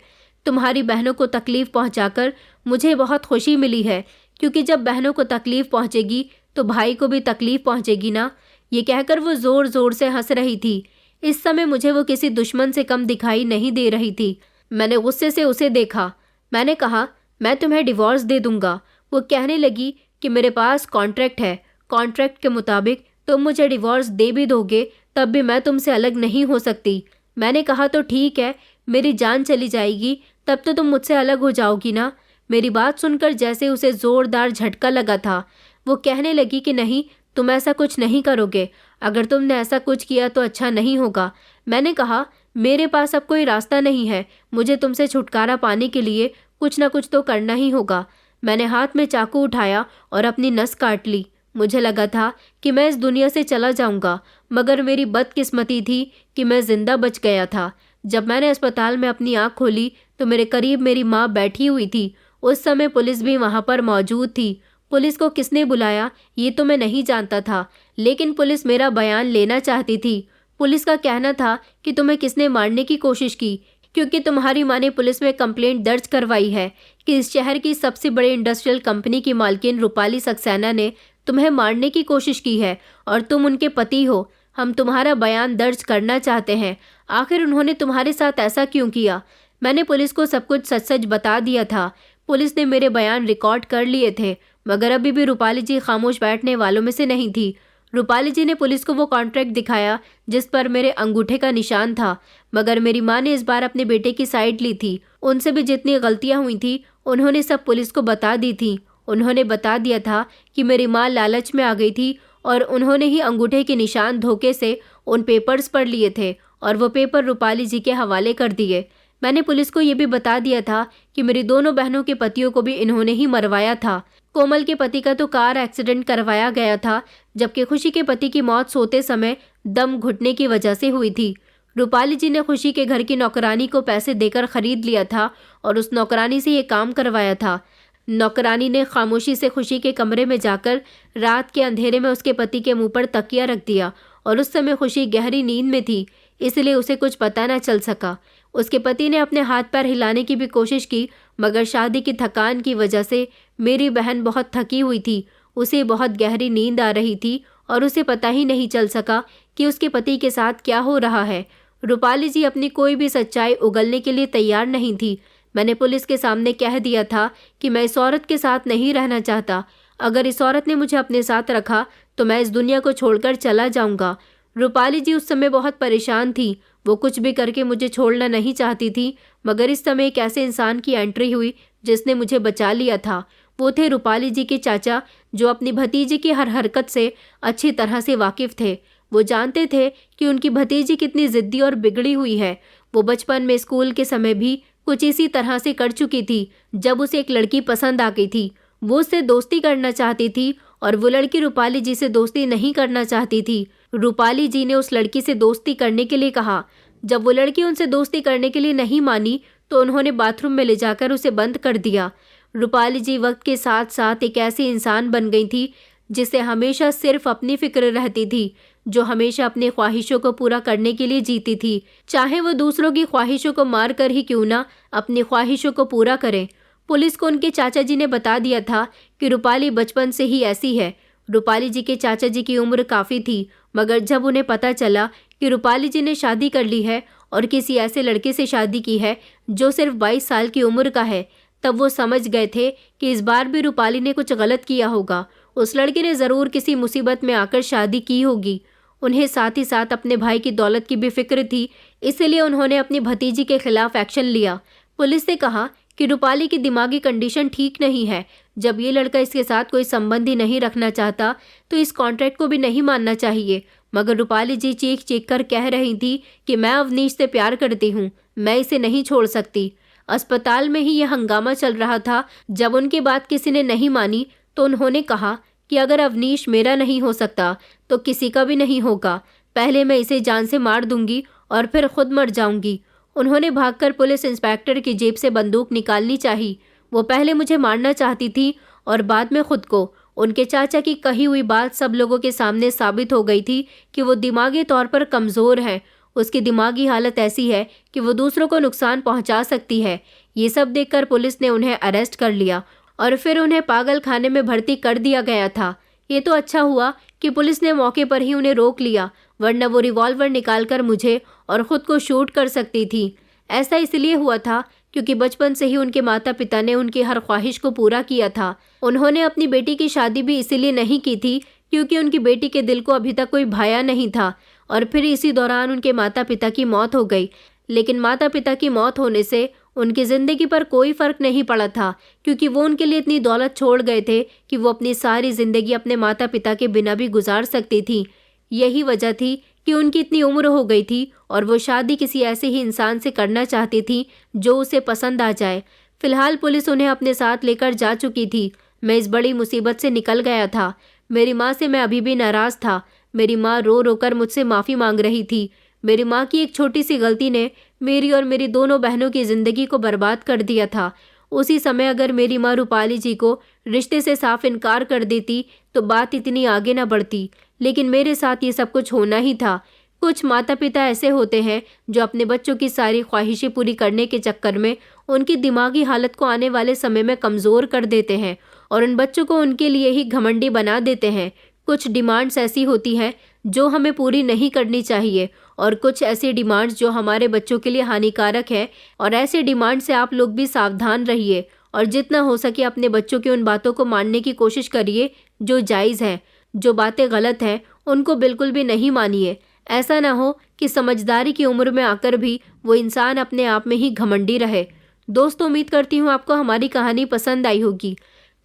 तुम्हारी बहनों को तकलीफ़ पहुंचाकर मुझे बहुत खुशी मिली है, क्योंकि जब बहनों को तकलीफ़ पहुंचेगी तो भाई को भी तकलीफ़ पहुंचेगी ना। ये कहकर वो ज़ोर ज़ोर से हंस रही थी। इस समय मुझे वो किसी दुश्मन से कम दिखाई नहीं दे रही थी। मैंने गुस्से से उसे देखा। मैंने कहा, मैं तुम्हें डिवोर्स दे दूंगा। वो कहने लगी कि मेरे पास कॉन्ट्रैक्ट है, कॉन्ट्रैक्ट के मुताबिक तुम मुझे डिवोर्स दे भी दोगे तब भी मैं तुमसे अलग नहीं हो सकती। मैंने कहा, तो ठीक है, मेरी जान चली जाएगी तब तो तुम मुझसे अलग हो जाओगी ना। मेरी बात सुनकर जैसे उसे ज़ोरदार झटका लगा था। वो कहने लगी कि नहीं, तुम ऐसा कुछ नहीं करोगे। अगर तुमने ऐसा कुछ किया तो अच्छा नहीं होगा। मैंने कहा, मेरे पास अब कोई रास्ता नहीं है। मुझे तुमसे छुटकारा पाने के लिए कुछ ना कुछ तो करना ही होगा। मैंने हाथ में चाकू उठाया और अपनी नस काट ली। मुझे लगा था कि मैं इस दुनिया से चला जाऊंगा, मगर मेरी बदकिस्मती थी कि मैं जिंदा बच गया था। जब मैंने अस्पताल में अपनी आँख खोली तो मेरे करीब मेरी माँ बैठी हुई थी। उस समय पुलिस भी वहाँ पर मौजूद थी। पुलिस को किसने बुलाया ये तो मैं नहीं जानता था, लेकिन पुलिस मेरा बयान लेना चाहती थी। पुलिस का कहना था कि तुम्हें किसने मारने की कोशिश की, क्योंकि तुम्हारी माँ ने पुलिस में कंप्लेंट दर्ज करवाई है कि इस शहर की सबसे बड़ी इंडस्ट्रियल कंपनी की मालकिन रूपाली सक्सेना ने तुम्हें मारने की कोशिश की है और तुम उनके पति हो। हम तुम्हारा बयान दर्ज करना चाहते हैं। आखिर उन्होंने तुम्हारे साथ ऐसा क्यों किया? मैंने पुलिस को सब कुछ सच सच बता दिया था। पुलिस ने मेरे बयान रिकॉर्ड कर लिए थे, मगर अभी भी रूपाली जी खामोश बैठने वालों में से नहीं थी। रूपाली जी ने पुलिस को वो कॉन्ट्रैक्ट दिखाया जिस पर मेरे अंगूठे का निशान था, मगर मेरी माँ ने इस बार अपने बेटे की साइड ली थी। उनसे भी जितनी गलतियाँ हुई थी उन्होंने सब पुलिस को बता दी थी। उन्होंने बता दिया था कि मेरी माँ लालच में आ गई थी और उन्होंने ही अंगूठे के निशान धोखे से उन पेपर्स पर लिए थे और वो पेपर रूपाली जी के हवाले कर दिए। मैंने पुलिस को ये भी बता दिया था कि मेरी दोनों बहनों के पतियों को भी इन्होंने ही मरवाया था। कोमल के पति का तो कार एक्सीडेंट करवाया गया था, जबकि खुशी के पति की मौत सोते समय दम घुटने की वजह से हुई थी। रूपाली जी ने खुशी के घर की नौकरानी को पैसे देकर खरीद लिया था और उस नौकरानी से ये काम करवाया था। नौकरानी ने खामोशी से खुशी के कमरे में जाकर रात के अंधेरे में उसके पति के मुंह पर तकिया रख दिया और उस समय खुशी गहरी नींद में थी, इसलिए उसे कुछ पता न चल सका। उसके पति ने अपने हाथ पैर हिलाने की भी कोशिश की, मगर शादी की थकान की वजह से मेरी बहन बहुत थकी हुई थी। उसे बहुत गहरी नींद आ रही थी और उसे पता ही नहीं चल सका कि उसके पति के साथ क्या हो रहा है। रूपाली जी अपनी कोई भी सच्चाई उगलने के लिए तैयार नहीं थी। मैंने पुलिस के सामने कह दिया था कि मैं इस औरत के साथ नहीं रहना चाहता। अगर इस औरत ने मुझे अपने साथ रखा तो मैं इस दुनिया को छोड़कर चला जाऊंगा। रूपाली जी उस समय बहुत परेशान थी। वो कुछ भी करके मुझे छोड़ना नहीं चाहती थी, मगर इस समय एक ऐसे इंसान की एंट्री हुई जिसने मुझे बचा लिया था। वो थे रूपाली जी के चाचा, जो अपनी भतीजी की हर हरकत से अच्छी तरह से वाकिफ थे। वो जानते थे कि उनकी भतीजी कितनी जिद्दी और बिगड़ी हुई है। वो बचपन में स्कूल के समय भी कुछ इसी तरह से कर चुकी थी, जब उसे एक लड़की पसंद आ गई थी। वो उससे दोस्ती करना चाहती थी और वो लड़की रूपाली जी से दोस्ती नहीं करना चाहती थी। रूपाली जी ने उस लड़की से दोस्ती करने के लिए कहा। जब वो लड़की उनसे दोस्ती करने के लिए नहीं मानी तो उन्होंने बाथरूम में ले जाकर उसे बंद कर दिया। रूपाली जी वक्त के साथ साथ एक ऐसी इंसान बन गई थी जिसे हमेशा सिर्फ अपनी फिक्र रहती थी, जो हमेशा अपनी ख्वाहिशों को पूरा करने के लिए जीती थी, चाहे वो दूसरों की ख्वाहिशों को मार कर ही क्यों ना अपनी ख्वाहिशों को पूरा करें। पुलिस को उनके चाचा जी ने बता दिया था कि रूपाली बचपन से ही ऐसी है। रूपाली जी के चाचा जी की उम्र काफ़ी थी, मगर जब उन्हें पता चला कि रूपाली जी ने शादी कर ली है और किसी ऐसे लड़के से शादी की है जो सिर्फ 22 साल की उम्र का है, तब वो समझ गए थे कि इस बार भी रूपाली ने कुछ गलत किया होगा। उस लड़के ने ज़रूर किसी मुसीबत में आकर शादी की होगी। उन्हें साथ ही साथ अपने भाई की दौलत की भी फिक्र थी, इसलिए उन्होंने अपनी भतीजी के खिलाफ एक्शन लिया। पुलिस ने कहा कि रूपाली की दिमागी कंडीशन ठीक नहीं है। जब ये लड़का इसके साथ कोई संबंध ही नहीं रखना चाहता तो इस कॉन्ट्रैक्ट को भी नहीं मानना चाहिए। मगर रूपाली जी चीख चीख कर कह रही थी कि मैं अवनीश से प्यार करती हूँ, मैं इसे नहीं छोड़ सकती। अस्पताल में ही यह हंगामा चल रहा था। जब उनकी बात किसी ने नहीं मानी तो उन्होंने कहा कि अगर अवनीश मेरा नहीं हो सकता तो किसी का भी नहीं होगा। पहले मैं इसे जान से मार दूंगी और फिर खुद मर जाऊंगी। उन्होंने भागकर पुलिस इंस्पेक्टर की जेब से बंदूक निकालनी चाही। वो पहले मुझे मारना चाहती थी और बाद में खुद को। उनके चाचा की कही हुई बात सब लोगों के सामने साबित हो गई थी कि वो दिमागी तौर पर कमज़ोर है। उसकी दिमागी हालत ऐसी है कि वो दूसरों को नुकसान पहुंचा सकती है। ये सब देखकर पुलिस ने उन्हें अरेस्ट कर लिया और फिर उन्हें पागल खाने में भर्ती कर दिया गया था। ये तो अच्छा हुआ कि पुलिस ने मौके पर ही उन्हें रोक लिया, वरना वो रिवॉल्वर निकालकर मुझे और ख़ुद को शूट कर सकती थी। ऐसा इसलिए हुआ था क्योंकि बचपन से ही उनके माता पिता ने उनकी हर ख्वाहिश को पूरा किया था। उन्होंने अपनी बेटी की शादी भी इसीलिए नहीं की थी क्योंकि उनकी बेटी के दिल को अभी तक कोई भाया नहीं था। और फिर इसी दौरान उनके माता पिता की मौत हो गई। लेकिन माता पिता की मौत होने से उनकी ज़िंदगी पर कोई फ़र्क नहीं पड़ा था, क्योंकि वो उनके लिए इतनी दौलत छोड़ गए थे कि वो अपनी सारी ज़िंदगी अपने माता पिता के बिना भी गुजार सकती थी। यही वजह थी कि उनकी इतनी उम्र हो गई थी और वो शादी किसी ऐसे ही इंसान से करना चाहती थी जो उसे पसंद आ जाए। फ़िलहाल पुलिस उन्हें अपने साथ लेकर जा चुकी थी। मैं इस बड़ी मुसीबत से निकल गया था। मेरी माँ से मैं अभी भी नाराज़ था। मेरी माँ रो रो कर मुझसे माफ़ी मांग रही थी। मेरी माँ की एक छोटी सी गलती ने मेरी और मेरी दोनों बहनों की ज़िंदगी को बर्बाद कर दिया था। उसी समय अगर मेरी माँ रूपाली जी को रिश्ते से साफ इनकार कर देती तो बात इतनी आगे न बढ़ती, लेकिन मेरे साथ ये सब कुछ होना ही था। कुछ माता पिता ऐसे होते हैं जो अपने बच्चों की सारी ख्वाहिशें पूरी करने के चक्कर में उनकी दिमागी हालत को आने वाले समय में कमज़ोर कर देते हैं और उन बच्चों को उनके लिए ही घमंडी बना देते हैं। कुछ डिमांड्स ऐसी होती हैं जो हमें पूरी नहीं करनी चाहिए और कुछ ऐसी डिमांड्स जो हमारे बच्चों के लिए हानिकारक है, और ऐसे डिमांड से आप लोग भी सावधान रहिए और जितना हो सके अपने बच्चों की उन बातों को मानने की कोशिश करिए जो जायज़ हैं। जो बातें गलत हैं उनको बिल्कुल भी नहीं मानिए। ऐसा ना हो कि समझदारी की उम्र में आकर भी वो इंसान अपने आप में ही घमंडी रहे। दोस्तों, उम्मीद करती हूँ आपको हमारी कहानी पसंद आई होगी।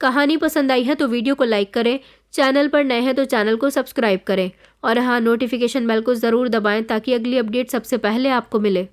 कहानी पसंद आई है तो वीडियो को लाइक करें, चैनल पर नए हैं तो चैनल को सब्सक्राइब करें और हाँ, नोटिफिकेशन बेल को ज़रूर दबाएं ताकि अगली अपडेट सबसे पहले आपको मिले।